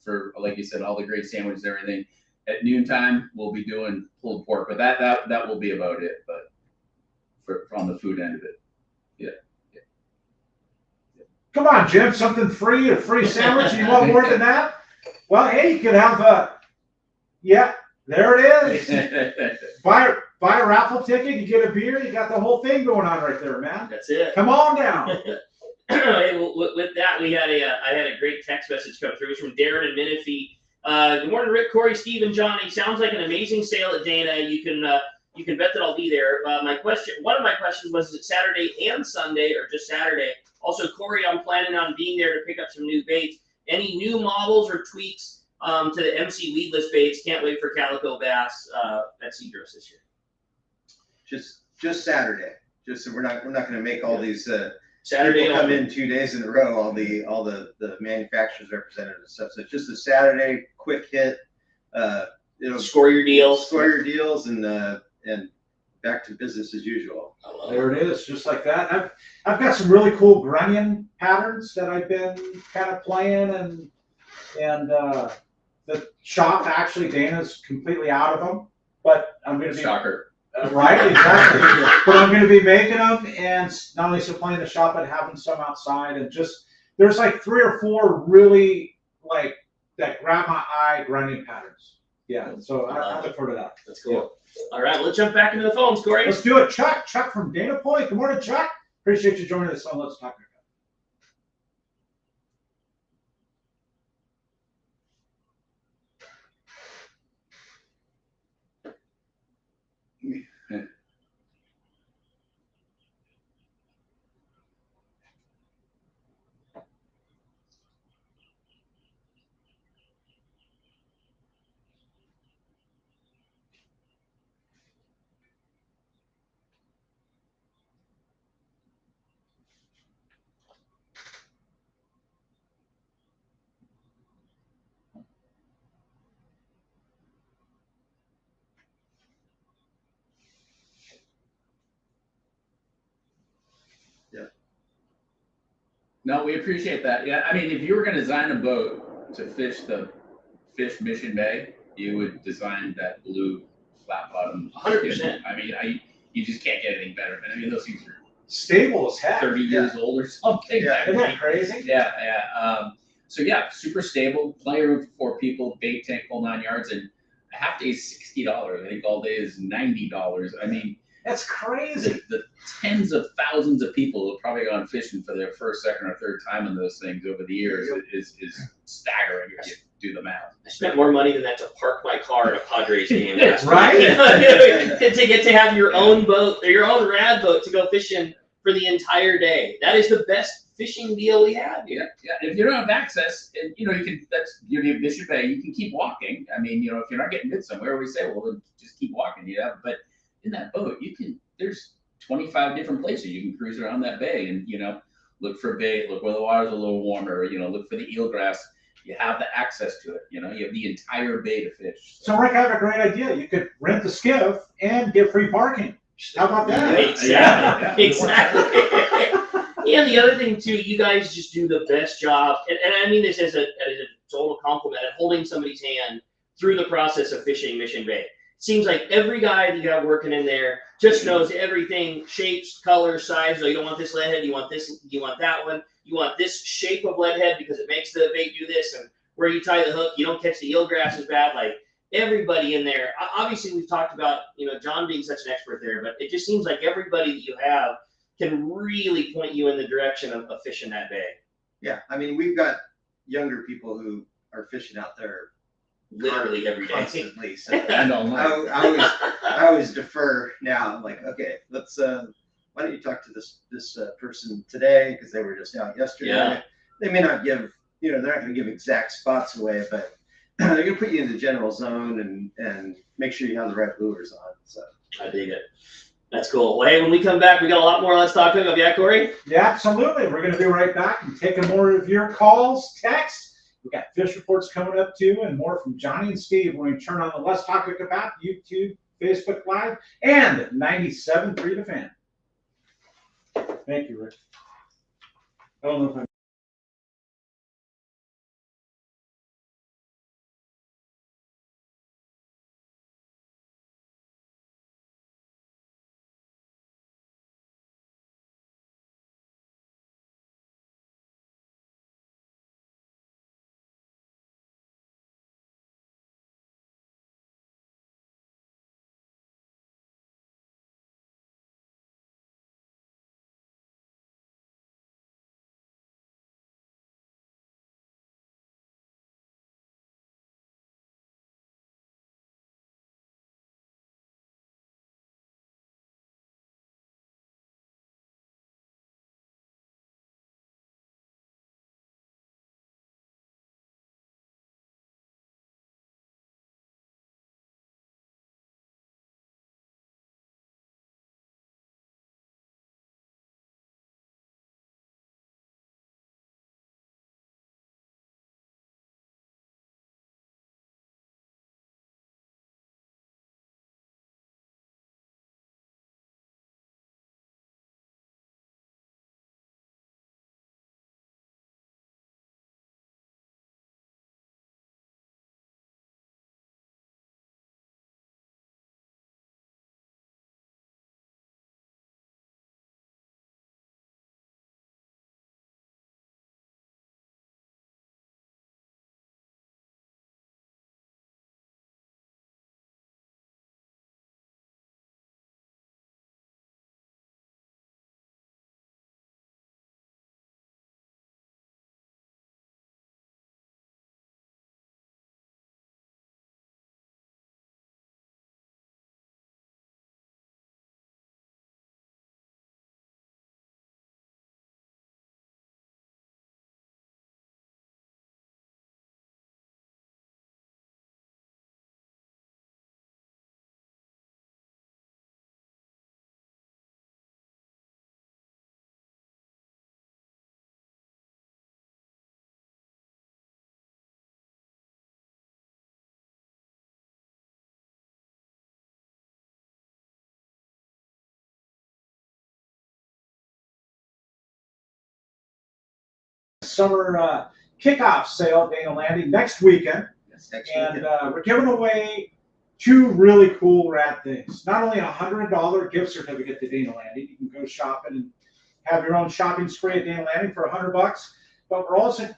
[SPEAKER 2] for, like you said, all the great sandwiches and everything. At noontime, we'll be doing pulled pork, but that will be about it. But for on the food end of it, yeah.
[SPEAKER 4] Come on, Jim, something free, a free sandwich, you want more than that? Well, hey, you could have yeah, there it is. Buy a raffle ticket, you get a beer, you got the whole thing going on right there, man.
[SPEAKER 1] That's it.
[SPEAKER 4] Come on down.
[SPEAKER 1] Hey, with that, I had a great text message come through. It's from Darren and Menifee. Good morning, Rick, Corey, Steve, and Johnny. Sounds like an amazing sale at Dana. You can bet that I'll be there. One of my questions was, is it Saturday and Sunday or just Saturday? Also, Corey, I'm planning on being there to pick up some new baits. Any new models or tweaks to the MC weedless baits? Can't wait for calico bass at Cedros this year.
[SPEAKER 3] Just Saturday. Just so we're not going to make all these
[SPEAKER 1] Saturday
[SPEAKER 3] people come in 2 days in a row. All the manufacturers represented and stuff. So it's just a Saturday quick hit. It'll
[SPEAKER 1] Score your deals.
[SPEAKER 3] Score your deals and back to business as usual.
[SPEAKER 4] There it is, just like that. I've got some really cool grunion patterns that I've been kind of playing, and the shop actually, Dana's completely out of them, but I'm going to be
[SPEAKER 2] Shocker.
[SPEAKER 4] Right, exactly. But I'm going to be making them, and not only supplying the shop, but having some outside, and just there's like 3 or 4 really like that grab my eye grunion patterns. Yeah, so I look forward to that.
[SPEAKER 1] That's cool. Yeah. All right, well, let's jump back into the phones, Corey.
[SPEAKER 4] Let's do it. Chuck from Dana Point. Good morning, Chuck. Appreciate you joining us on Let's Talk.
[SPEAKER 2] No, we appreciate that. Yeah, I mean, if you were going to design a boat to fish Mission Bay, you would design that blue flat bottom.
[SPEAKER 1] 100%.
[SPEAKER 2] I mean, you just can't get anything better. But I mean, those things are
[SPEAKER 4] stable as heck.
[SPEAKER 2] 30 years old or something.
[SPEAKER 4] Yeah, isn't that crazy?
[SPEAKER 2] Yeah. So yeah, super stable, plenty of room for 4 people, bait tank, whole 9 yards, and a half day is $60. I think all day is $90. I mean,
[SPEAKER 4] that's crazy.
[SPEAKER 2] The tens of thousands of people who have probably gone fishing for their first, second, or third time in those things over the years is staggering if you do the math.
[SPEAKER 1] I spent more money than that to park my car at a Padres game.
[SPEAKER 4] Right?
[SPEAKER 1] To get to have your own boat or your own rad boat to go fishing for the entire day. That is the best fishing deal we have here.
[SPEAKER 2] Yeah. If you don't have access, and you can, that's beauty of Mission Bay. You can keep walking. I mean, if you're not getting hit somewhere, we say, well, then just keep walking. But in that boat, there's 25 different places you can cruise around that bay and, look for bait, look where the water's a little warmer, look for the eelgrass. You have the access to it, you have the entire bay to fish.
[SPEAKER 4] So Rick, I have a great idea. You could rent the skiff and get free parking. How about that?
[SPEAKER 1] Exactly. And the other thing too, you guys just do the best job, and I mean this as a total compliment, at holding somebody's hand through the process of fishing Mission Bay. Seems like every guy that you have working in there just knows everything, shapes, colors, size. Oh, you don't want this lead head, you want this, you want that one, you want this shape of lead head because it makes the bait do this, and where you tie the hook, you don't catch the eelgrass as bad. Like everybody in there. Obviously, we've talked about John being such an expert there, but it just seems like everybody that you have can really point you in the direction of fishing that bay.
[SPEAKER 3] Yeah, I mean, we've got younger people who are fishing out there
[SPEAKER 1] literally every day.
[SPEAKER 3] Constantly. So I always defer now. I'm like, okay, let's why don't you talk to this person today, because they were just out yesterday.
[SPEAKER 1] Yeah.
[SPEAKER 3] They may not give, they're not going to give exact spots away, but they're going to put you in the general zone and make sure you have the right lures on. So
[SPEAKER 1] I dig it. That's cool. Well, hey, when we come back, we got a lot more Let's Talk Hookup. Yeah, Corey?
[SPEAKER 4] Yeah, absolutely. We're going to be right back and taking more of your calls, texts, We got fish reports coming up too, and more from Johnny and Steve when we turn on the Let's Talk Hookup app, YouTube, Facebook Live, and 97.3 The Fan. Thank you, Rick. I don't know if I'm summer kickoff sale, Dana Landing, next weekend.
[SPEAKER 3] That's next
[SPEAKER 4] And
[SPEAKER 3] weekend.
[SPEAKER 4] we're giving away two really cool rad things. Not only a $100 gift certificate to Dana Landing, you can go shopping and have your own shopping spree at Dana Landing for $100, but we're also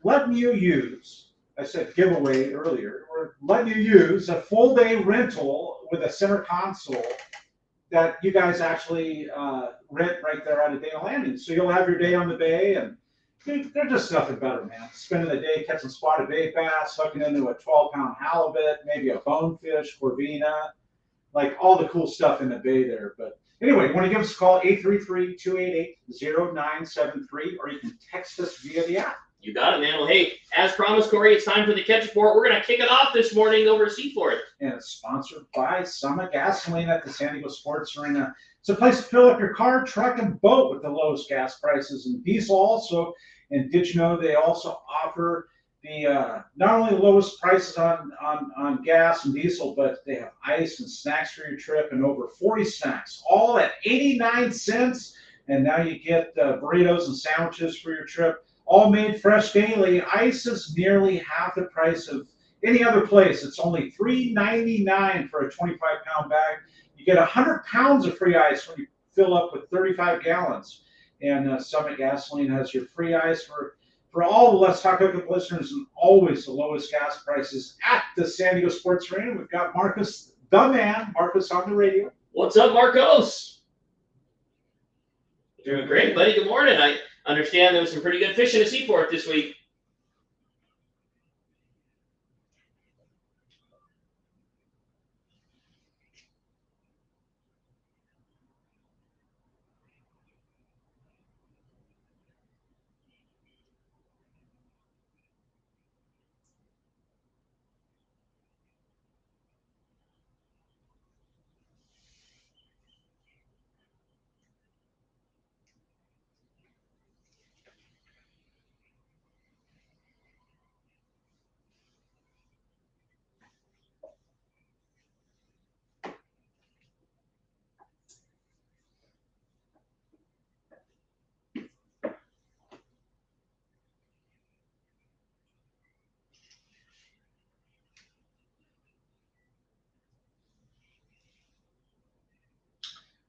[SPEAKER 4] letting you use, I said giveaway earlier, we're letting you use a full day rental with a center console that you guys actually rent right there out of Dana Landing. So you'll have your day on the bay, and dude, there's just nothing better, man. Spending the day catching spotted bay bass, hooking into a 12-pound halibut, maybe a bonefish, corvina, like all the cool stuff in the bay there. But anyway, you want to give us a call, 833-288-0973, or you can text us via the app.
[SPEAKER 1] You got it, man. Well, hey, as promised, Corey, it's time for the catch report. We're going to kick it off this morning over at Seaford.
[SPEAKER 4] And it's sponsored by Summit Gasoline at the San Diego Sports Arena. It's a place to fill up your car, truck, and boat with the lowest gas prices and diesel also. And did you know they also offer the not only the lowest prices on gas and diesel, but they have ice and snacks for your trip and over 40 snacks, all at 89 cents. And now you get burritos and sandwiches for your trip, all made fresh daily. Ice is nearly half the price of any other place. It's only $3.99 for a 25-pound bag. You get 100 pounds of free ice when you fill up with 35 gallons. And Summit Gasoline has your free ice for all the Let's Talk Hookup listeners, and always the lowest gas prices at the San Diego Sports Arena. We've got Marcus, the man, Marcus on the radio.
[SPEAKER 1] What's up, Marcos? Doing great, buddy. Good morning. I understand there was some pretty good fishing at Seaport this week.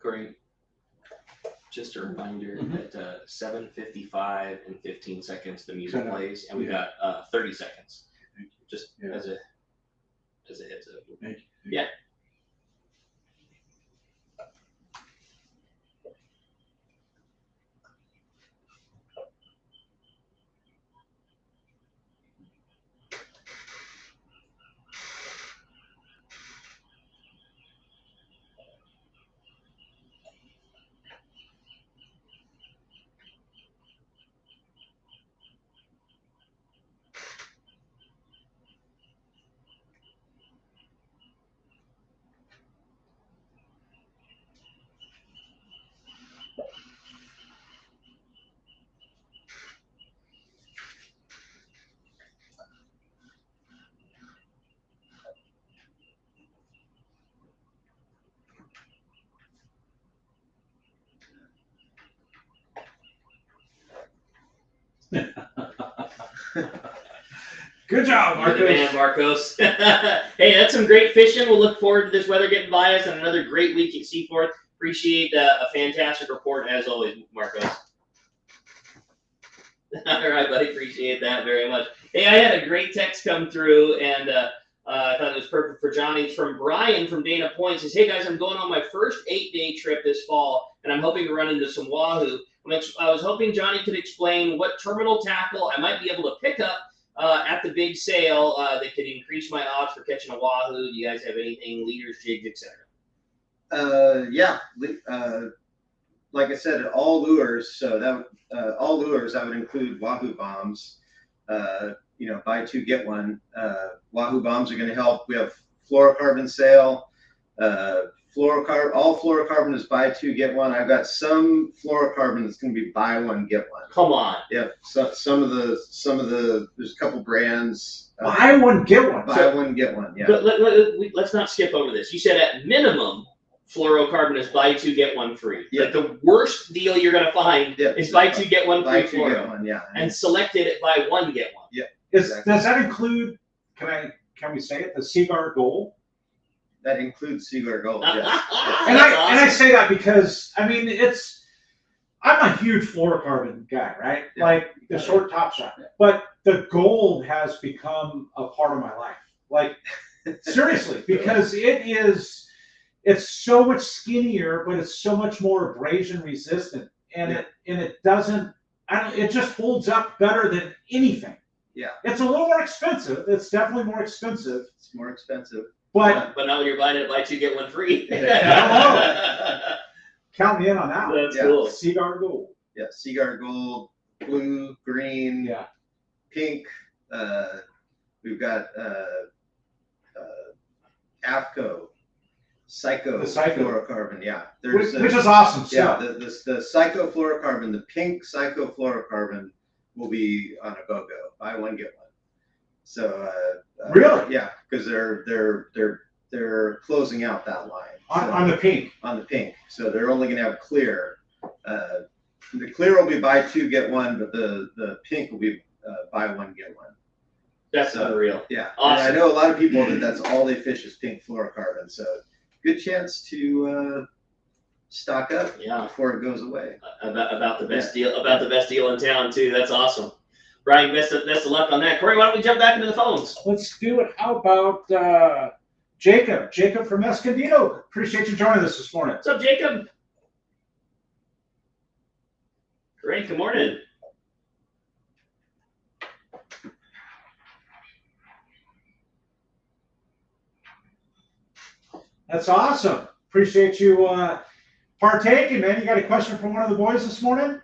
[SPEAKER 1] Corey, just a reminder
[SPEAKER 4] Mhm.
[SPEAKER 1] that 7:55 and 15 seconds the music
[SPEAKER 4] Cut out.
[SPEAKER 1] plays, and we
[SPEAKER 4] Yeah.
[SPEAKER 1] got 30 seconds. Just
[SPEAKER 4] Yeah.
[SPEAKER 1] as a heads up.
[SPEAKER 4] Thank you.
[SPEAKER 1] Yeah.
[SPEAKER 4] Good job,
[SPEAKER 1] You're the man,
[SPEAKER 4] Marcos.
[SPEAKER 1] Marcos. Hey, that's some great fishing. We'll look forward to this weather getting by us and another great week at Seaforth. Appreciate a fantastic report as always, Marcos. All right, buddy. Appreciate that very much. Hey, I had a great text come through, and I thought it was perfect for Johnny. It's from Brian from Dana Point. He says, "Hey guys, I'm going on my first 8-day trip this fall, and I'm hoping to run into some wahoo. I was hoping Johnny could explain what terminal tackle I might be able to pick up at the big sale that could increase my odds for catching a wahoo. Do you guys have anything, leaders, jigs, etc.?"
[SPEAKER 3] Yeah. Like I said, all lures. So that all lures, I would include wahoo bombs. Buy two get one. Wahoo bombs are going to help. We have fluorocarbon sale. All fluorocarbon is buy two get one. I've got some fluorocarbon that's going to be buy one get one.
[SPEAKER 1] Come on.
[SPEAKER 3] Yeah. So some of the there's a couple brands.
[SPEAKER 4] Buy one get one.
[SPEAKER 3] Buy one get one. Yeah.
[SPEAKER 1] But let's not skip over this. You said at minimum, fluorocarbon is buy two get one free.
[SPEAKER 3] Yeah.
[SPEAKER 1] Like the worst deal you're gonna find is buy two get one
[SPEAKER 3] Buy
[SPEAKER 1] free
[SPEAKER 3] two get
[SPEAKER 1] fluoro.
[SPEAKER 3] one. Yeah.
[SPEAKER 1] And selected at buy one get one.
[SPEAKER 3] Yeah.
[SPEAKER 4] Does that include? Can we say it? The Seaguar Gold.
[SPEAKER 3] That includes Seaguar Gold. Yes.
[SPEAKER 4] And I say that because I mean I'm a huge fluorocarbon guy, right?
[SPEAKER 3] Yeah.
[SPEAKER 4] Like the short top shot. But the gold has become a part of my life. Like seriously, because it's so much skinnier, but it's so much more abrasion resistant. And it doesn't it just holds up better than anything.
[SPEAKER 3] Yeah.
[SPEAKER 4] It's a little more expensive. It's definitely more expensive.
[SPEAKER 3] It's more expensive.
[SPEAKER 1] But not when you're buying it buy two get one free.
[SPEAKER 4] Count me in on that one.
[SPEAKER 1] That's cool.
[SPEAKER 4] Seaguar Gold.
[SPEAKER 3] Yeah, Seaguar Gold, blue, green,
[SPEAKER 4] Yeah.
[SPEAKER 3] pink. We've got AFCO, Psycho,
[SPEAKER 4] The Psycho.
[SPEAKER 3] fluorocarbon. Yeah,
[SPEAKER 4] Which is awesome
[SPEAKER 3] yeah,
[SPEAKER 4] stuff.
[SPEAKER 3] the Psycho fluorocarbon, the pink Psycho fluorocarbon will be on a BOGO. Buy one get one. So
[SPEAKER 4] Really?
[SPEAKER 3] yeah, because they're closing out that line
[SPEAKER 4] On the pink.
[SPEAKER 3] on the pink. So they're only going to have clear. The clear will be buy two get one, but the pink will be buy one get one.
[SPEAKER 1] That's unreal.
[SPEAKER 3] Yeah,
[SPEAKER 1] Awesome.
[SPEAKER 3] and I know a lot of people that's all they fish is pink fluorocarbon. So good chance to stock up before it goes away.
[SPEAKER 1] About the best deal. About the best deal in town too. That's awesome. Brian, best of luck on that. Corey, why don't we jump back into the phones?
[SPEAKER 4] Let's do it. How about Jacob? Jacob from Escondido. Appreciate you joining us this morning.
[SPEAKER 1] What's up, Jacob? Great. Good morning.
[SPEAKER 4] That's awesome. Appreciate you partaking, man. You got a question from one of the boys this morning?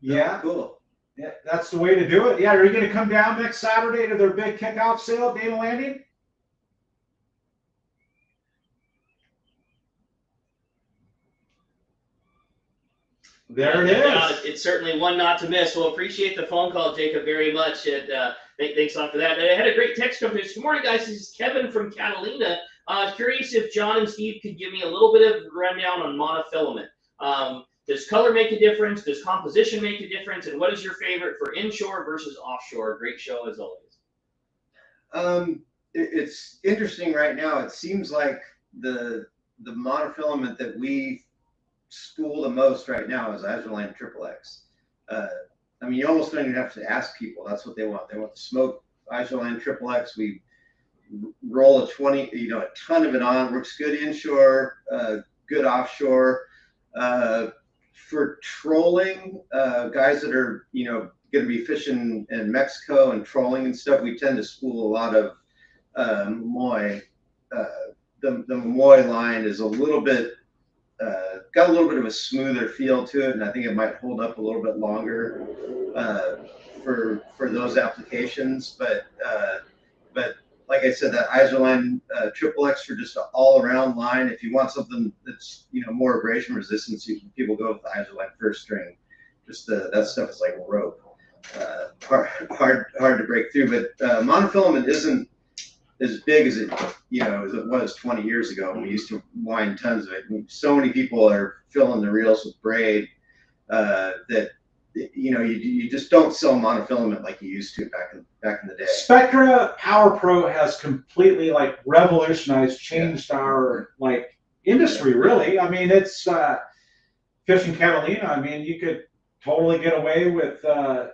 [SPEAKER 4] Yeah.
[SPEAKER 3] Cool.
[SPEAKER 4] Yeah, that's the way to do it. Yeah, are you going to come down next Saturday to their big kickoff sale at Dana Landing? There it is.
[SPEAKER 1] It's certainly one not to miss. Well, appreciate the phone call, Jacob, very much. And thanks a lot for that. And I had a great text come through. Good morning, guys. This is Kevin from Catalina. Curious if John and Steve could give me a little bit of rundown on monofilament. Does color make a difference? Does composition make a difference? And what is your favorite for inshore versus offshore? Great show as always.
[SPEAKER 3] It's interesting right now. It seems like the monofilament that we spool the most right now is Isoline XXX. I mean, you almost don't even have to ask people. That's what they want. They want the smoke Isoline XXX. We roll a 20, a ton of it on. Works good inshore, good offshore. For trolling, guys that are, going to be fishing in Mexico and trolling and stuff, we tend to spool a lot of Moy. The Moy line is a little bit, got a little bit of a smoother feel to it, and I think it might hold up a little bit longer for those applications. But like I said, that Isoline XXX for just an all-around line. If you want something that's more abrasion resistance, people go with the Isoline first string. Just that stuff is like rope, hard to break through. But monofilament isn't as big as it was 20 years ago. We used to wind tons of it. And so many people are filling the reels with braid that you just don't sell monofilament like you used to back in the day.
[SPEAKER 4] Spectra Power Pro has completely revolutionized, changed our industry really. I mean, it's fishing Catalina. I mean, you could totally get away with a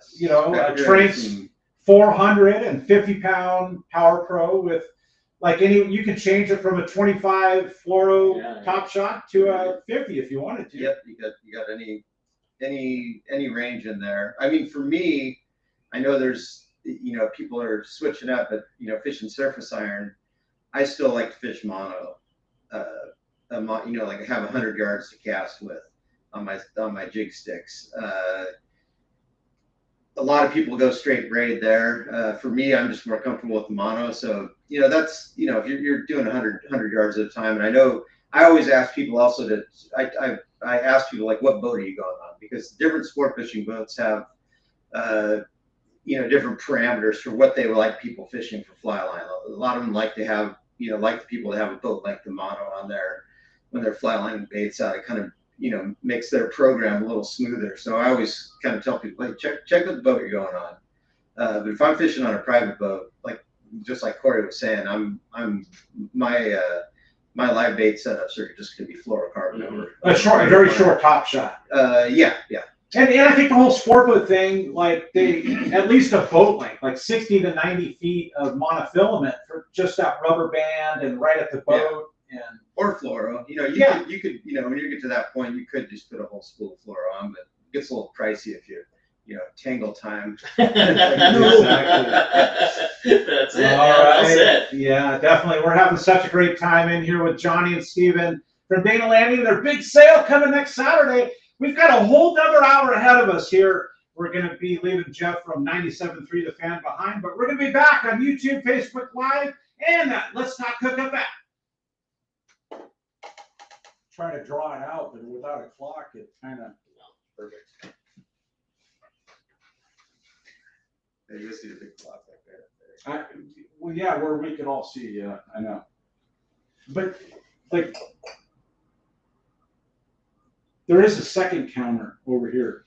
[SPEAKER 4] Trace 450-pound Power Pro with you can change it from a 25 fluoro top shot to a 50 if you wanted to.
[SPEAKER 3] Yep, you got any range in there. I mean, for me, I know there's people are switching up, but fishing surface iron, I still like to fish mono. I have 100 yards to cast with on my jig sticks. A lot of people go straight braid there. For me, I'm just more comfortable with the mono. So that's if you're doing 100 yards at a time, and I know I always ask people also to I ask people what boat are you going on, because different sport fishing boats have different parameters for what they like people fishing for fly line. A lot of them like to have like the people to have a boat like the mono on there when they're fly lining baits out. It kind of makes their program a little smoother. So I always kind of tell people, hey, check what boat you're going on. But if I'm fishing on a private boat, just like Corey was saying, my live bait setups are just going to be fluorocarbon over.
[SPEAKER 4] A very short top shot.
[SPEAKER 3] Yeah.
[SPEAKER 4] And I think the whole sport boat thing, they at least a boat length, 60 to 90 feet of monofilament for just that rubber band and right at the boat. Yeah.
[SPEAKER 3] Or fluoro. You could when you get to that point, you could just put a whole spool of fluoro on, but it gets a little pricey if you tangle time.
[SPEAKER 1] Exactly. That's it.
[SPEAKER 4] All right.
[SPEAKER 1] That's it.
[SPEAKER 4] Yeah, definitely. We're having such a great time in here with Johnny and Steven from Dana Landing. Their big sale coming next Saturday. We've got a whole other hour ahead of us here. We're going to be leaving Jeff from 97.3 The Fan behind, but we're going to be back on YouTube, Facebook Live, and Let's Talk Hookup app. Try to draw it out, but without a clock, it kind of
[SPEAKER 1] Perfect.
[SPEAKER 3] You see a big clock like that.
[SPEAKER 4] well, yeah, where we can all see. Yeah, I know. But there is a second counter over here.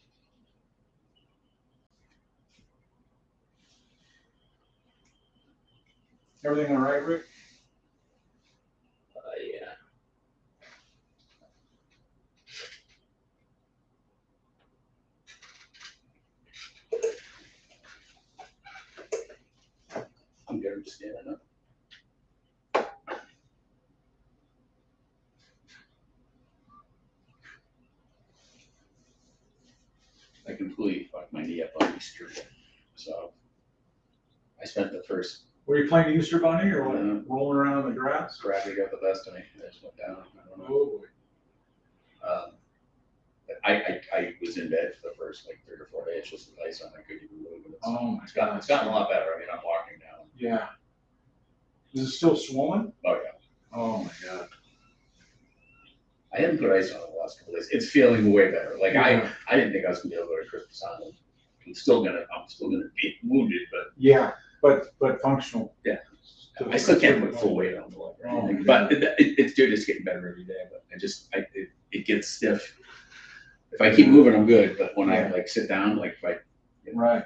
[SPEAKER 4] Everything all right, Rick?
[SPEAKER 1] Yeah.
[SPEAKER 2] I'm good. Just standing up. I completely fucked my knee up on Easter, so I spent the first.
[SPEAKER 4] Were you playing Easter Bunny or what? Rolling around in the grass?
[SPEAKER 2] Gravity got the best of me. I just went down. I don't know.
[SPEAKER 4] Oh boy.
[SPEAKER 2] I was in bed for the first 3 or 4 days just with ice on. I couldn't even move. It's gotten a lot better. I mean, I'm walking now.
[SPEAKER 4] Yeah. Is it still swollen?
[SPEAKER 2] Oh yeah.
[SPEAKER 4] Oh my god.
[SPEAKER 2] I hadn't put ice on it the last couple days. It's feeling way better. I didn't think I was gonna be able to go to Christmas Island. I'm still gonna be wounded, but
[SPEAKER 4] yeah, but functional.
[SPEAKER 2] Yeah. I still can't put full weight on the leg or anything, but it's just getting better every day. But it gets stiff if I keep moving, I'm good, but when I like sit down, like if I
[SPEAKER 4] Right.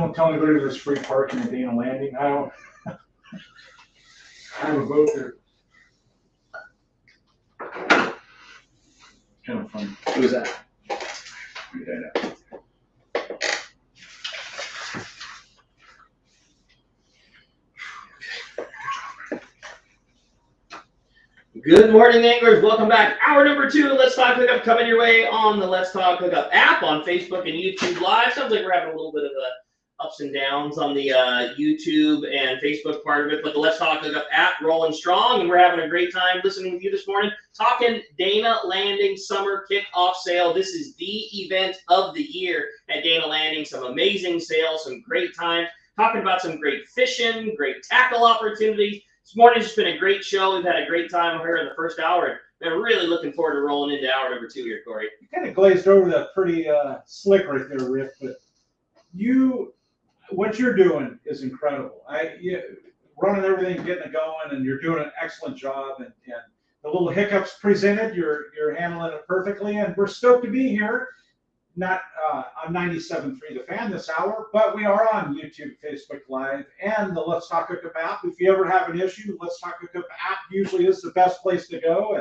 [SPEAKER 4] don't tell anybody there's free parking at Dana Landing. I don't. I have a vote there. Kind of fun.
[SPEAKER 2] Who's that? Okay.
[SPEAKER 1] Good morning, anglers. Welcome back. Hour number 2, Let's Talk Hookup, coming your way on the Let's Talk Hookup app on Facebook and YouTube Live. Sounds like we're having a little bit of ups and downs on the YouTube and Facebook part of it, but the Let's Talk Hookup app rolling strong, and we're having a great time listening with you this morning. Talking Dana Landing Summer Kickoff Sale. This is the event of the year at Dana Landing. Some amazing sales, some great times. Talking about some great fishing, great tackle opportunities. This morning's just been a great show. We've had a great time here in the first hour, and I'm really looking forward to rolling into hour number 2 here, Corey.
[SPEAKER 4] You kind of glazed over that pretty slick right there, Rick, but what you're doing is incredible. Running everything, getting it going, and you're doing an excellent job, and the little hiccups presented, you're handling it perfectly, and we're stoked to be here. Not on 97.3 The Fan this hour, but we are on YouTube, Facebook Live, and the Let's Talk Hookup app. If you ever have an issue, Let's Talk Hookup app usually is the best place to go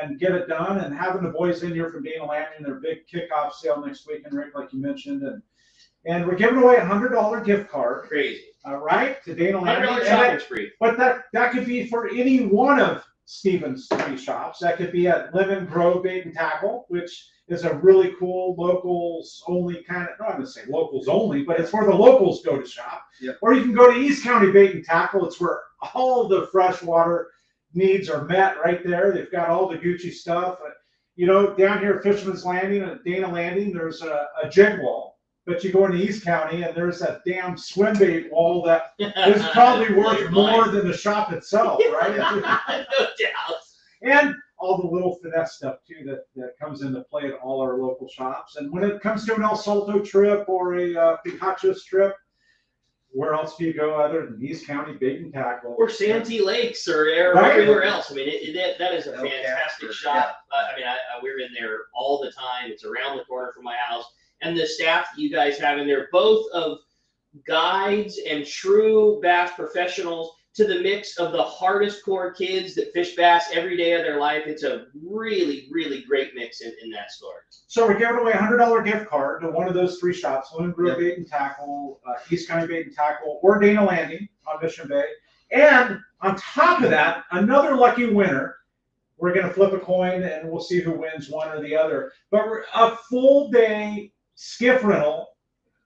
[SPEAKER 4] and get it done. And having the boys in here from Dana Landing, their big kickoff sale next weekend, Rick, like you mentioned, and we're giving away a $100 gift card.
[SPEAKER 1] Crazy.
[SPEAKER 4] Right, to Dana Landing.
[SPEAKER 1] $100 shopping spree.
[SPEAKER 4] But that could be for any one of Stephen's 3 shops. That could be at Lemon Grove Bait and Tackle, which is a really cool locals only kind of, no, I'm going to say locals only, but it's where the locals go to shop.
[SPEAKER 3] Yep.
[SPEAKER 4] Or you can go to East County Bait and Tackle. It's where all the freshwater needs are met right there. They've got all the Gucci stuff. Down here at Fisherman's Landing, at Dana Landing, there's a jig wall. But you go into East County and there's that damn swim bait wall that is probably worth more than the shop itself, right?
[SPEAKER 1] No doubt.
[SPEAKER 4] And all the little finesse stuff too that comes into play at all our local shops. And when it comes to an El Salto trip or a Picachos trip, where else do you go other than East County Bait and Tackle?
[SPEAKER 1] Or Santee Lakes or everywhere else. I mean, that is a fantastic shop. Yeah. We're in there all the time. It's around the corner from my house. And the staff that you guys have in there, both of guides and true bass professionals, to the mix of the hardest core kids that fish bass every day of their life. It's a really, really great mix in that store.
[SPEAKER 4] So we're giving away a $100 gift card to one of those 3 shops, Lemon Grove Bait and Tackle, East County Bait and Tackle, or Dana Landing on Mission Bay. And on top of that, another lucky winner. We're going to flip a coin, and we'll see who wins one or the other. But we're a full day skiff rental,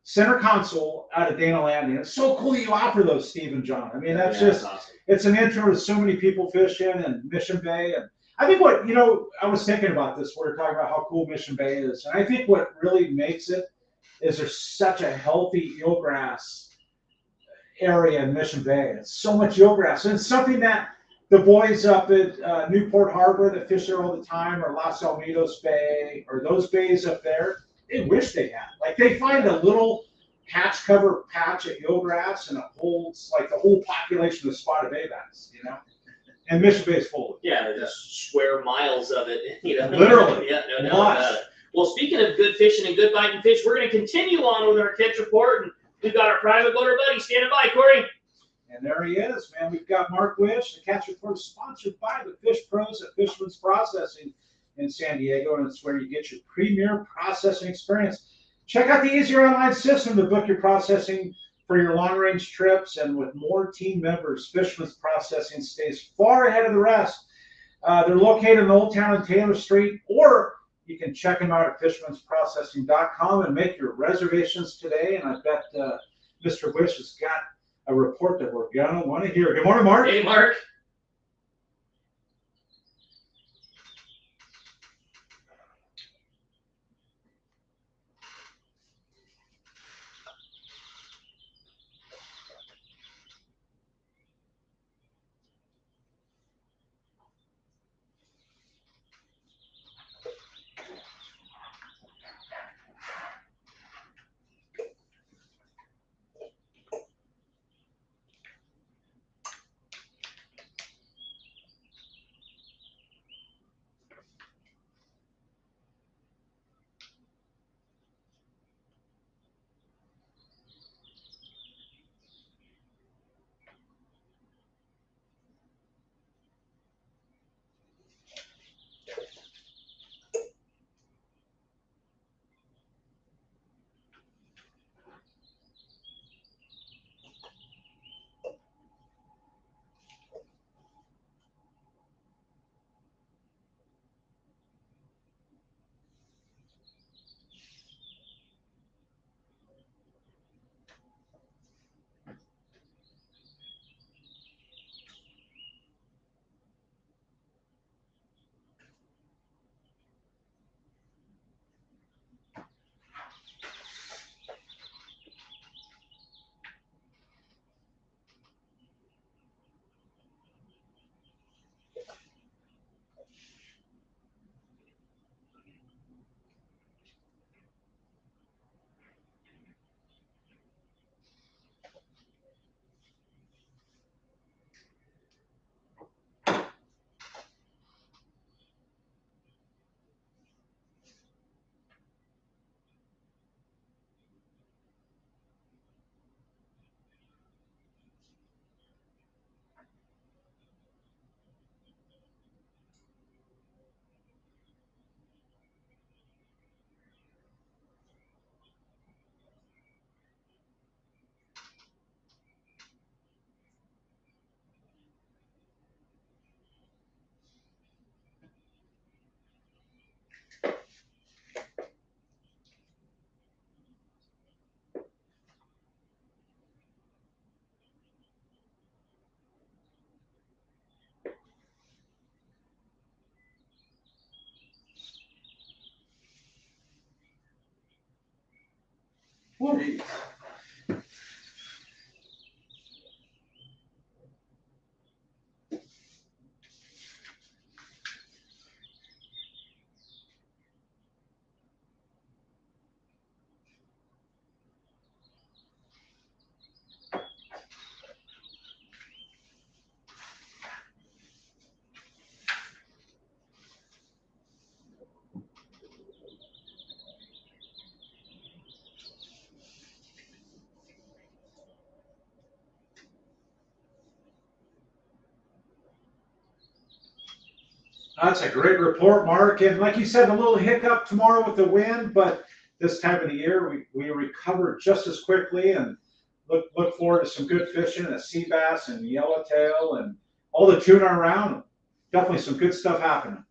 [SPEAKER 4] center console out of Dana Landing. It's so cool you offer those, Steve and John. I mean, that's awesome. It's an intro to so many people fishing and Mission Bay. And I think I was thinking about this. We were talking about how cool Mission Bay is. And I think what really makes it is there's such a healthy eelgrass area in Mission Bay. It's so much eelgrass. And it's something that the boys up at Newport Harbor that fish there all the time, or Los Alamitos Bay, or those bays up there, they wish they had. Like, they find a little patch of eelgrass, and it holds like the whole population of spotted bay bass, And Mission Bay is full of it.
[SPEAKER 1] Yeah, just square miles of it,
[SPEAKER 4] Literally.
[SPEAKER 1] Yeah, no doubt about it. Well, speaking of good fishing and good biting fish, we're going to continue on with our catch report, and we've got our private boater buddy standing by, Corey.
[SPEAKER 4] And there he is, man. We've got Mark Wish. The catch report is sponsored by the Fish Pros at Fisherman's Processing in San Diego, and it's where you get your premier processing experience. Check out the easier online system to book your processing for your long-range trips, and with more team members, Fisherman's Processing stays far ahead of the rest. They're located in Old Town and Taylor Street, or you can check them out at fishermansprocessing.com and make your reservations today. And I bet Mr. Wish has got a report that we're going to want to hear. Good morning, Mark.
[SPEAKER 1] Hey, Mark.
[SPEAKER 3] Jeez.
[SPEAKER 4] That's a great report, Mark. And like you said, a little hiccup tomorrow with the wind, but this time of the year, we recover just as quickly and look forward to some good fishing, a sea bass and yellowtail and all the tuna around. Definitely some good stuff happening.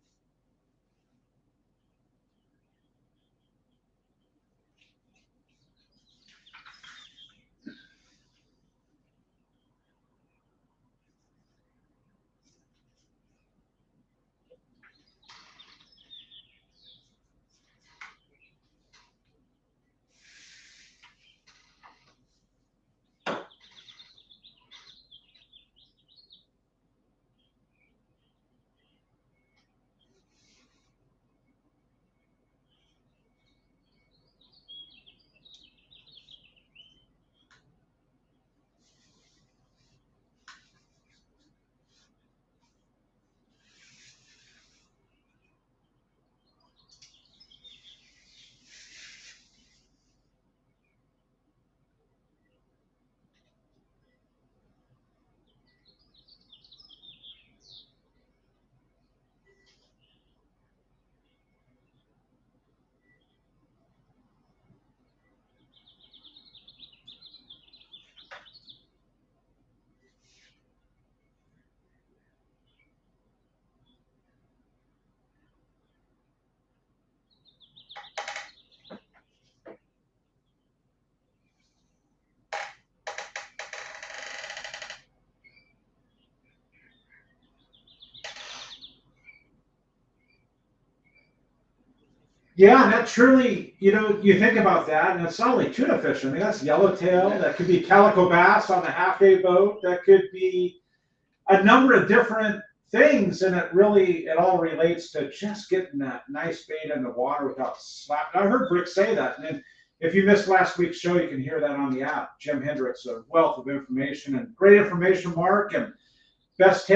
[SPEAKER 4] Yeah, and that truly, you think about that, and it's not only tuna fish. I mean, that's yellowtail. That could be calico bass on the half-day boat. That could be a number of different things, and it all relates to just getting that nice bait in the water without slapping. I heard Brick say that, and then if you missed last week's show, you can hear that on the app. Jim Hendricks, a wealth of information and great information, Mark, and best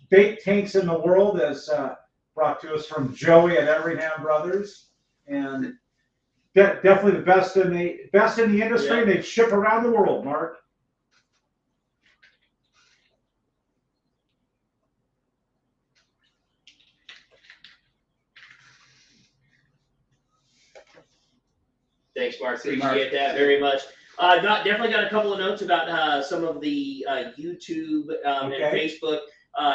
[SPEAKER 4] bait tanks in the world as brought to us from Joey at Everyham Brothers, and definitely the best in the industry. Yeah. They ship around the world, Mark.
[SPEAKER 1] Thanks, Mark. Appreciate that very much. Definitely got a couple of notes about some of the YouTube and Facebook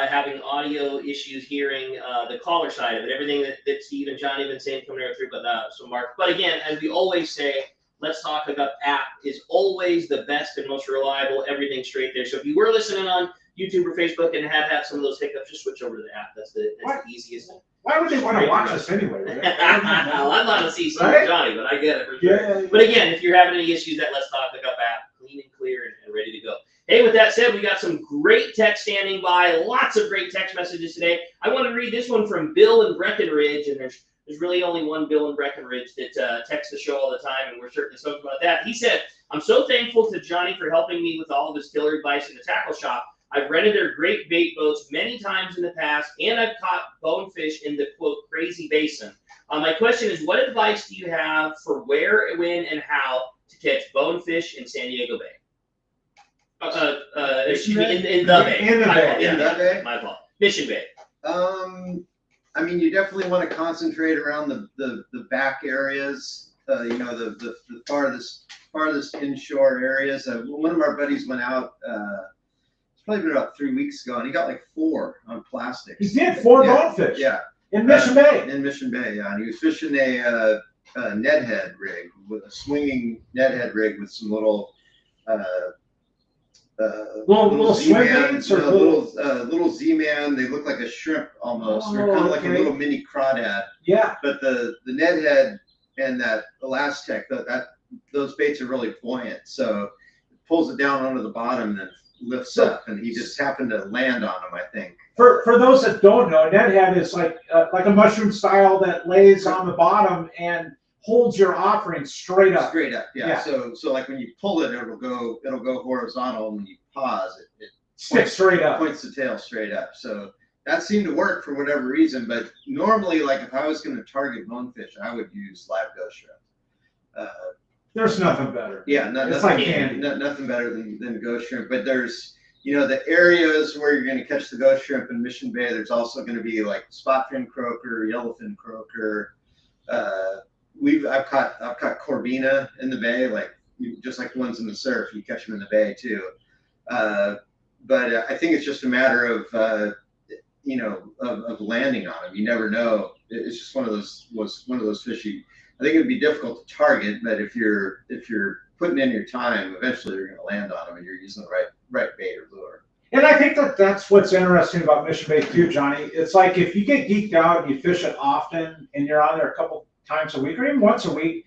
[SPEAKER 1] having audio issues hearing the caller side of it. Everything that Steve and Johnny have been saying coming through, but Mark. But again, as we always say, Let's Talk Hookup app is always the best and most reliable. Everything straight there. So if you were listening on YouTube or Facebook and had some of those hiccups, just switch over to the app. That's the easiest.
[SPEAKER 4] Why would they want to watch us anyway? Right?
[SPEAKER 1] Well, I'm not a CC right? Johnny, but I get it for sure. Yeah. But again, if you're having any issues, that Let's Talk Hookup app, clean and clear and ready to go. Hey, with that said, we got some great text standing by. Lots of great text messages today. I want to read this one from Bill in Breckenridge, and there's really only one Bill in Breckenridge that texts the show all the time, and we're certainly stoked about that. He said, "I'm so thankful to Johnny for helping me with all of his killer advice in the tackle shop. I've rented their great bait boats many times in the past, and I've caught bonefish in the, quote, crazy basin. My question is, what advice do you have for where, when, and how to catch bonefish in San Diego Bay?" Excuse me, in the Bay.
[SPEAKER 3] In the Bay.
[SPEAKER 1] My fault. Mission Bay.
[SPEAKER 3] I mean, you definitely want to concentrate around the back areas, the farthest inshore areas. One of our buddies went out, it's probably been about 3 weeks ago, and he got like 4 on plastics.
[SPEAKER 4] He did 4 bonefish.
[SPEAKER 3] Yeah.
[SPEAKER 4] In Mission Bay.
[SPEAKER 3] In Mission Bay, yeah. And he was fishing a net head rig, with a swinging net head rig with some little
[SPEAKER 4] little Z-man,
[SPEAKER 3] little Z-man. They look like a shrimp almost. They're kind of like a little mini crawdad.
[SPEAKER 4] Yeah.
[SPEAKER 3] But the net head and that Elastec, those baits are really buoyant, so it pulls it down onto the bottom and then lifts up, and he just happened to land on them, I think.
[SPEAKER 4] For those that don't know, a net head is like a mushroom style that lays on the bottom and holds your offering straight up.
[SPEAKER 3] Straight up, yeah.
[SPEAKER 4] Yeah.
[SPEAKER 3] So like when you pull it, it'll go horizontal. When you pause, it
[SPEAKER 4] Sticks straight up.
[SPEAKER 3] points the tail straight up. So that seemed to work for whatever reason. But normally, like if I was going to target bonefish, I would use live ghost shrimp.
[SPEAKER 4] There's nothing better.
[SPEAKER 3] Yeah,
[SPEAKER 4] It's like candy.
[SPEAKER 3] nothing better than ghost shrimp. But there's, the areas where you're going to catch the ghost shrimp in Mission Bay. There's also going to be like spot fin croaker, yellowfin croaker. I've caught corvina in the bay, like just like the ones in the surf. You catch them in the bay too. But I think it's just a matter of of landing on them. You never know. It's just one of those fish. I think it'd be difficult to target, but if you're putting in your time, eventually you're going to land on them, and you're using the right bait or lure.
[SPEAKER 4] And I think that's what's interesting about Mission Bay too, Johnny. It's like if you get geeked out and you fish it often and you're on there a couple times a week or even once a week,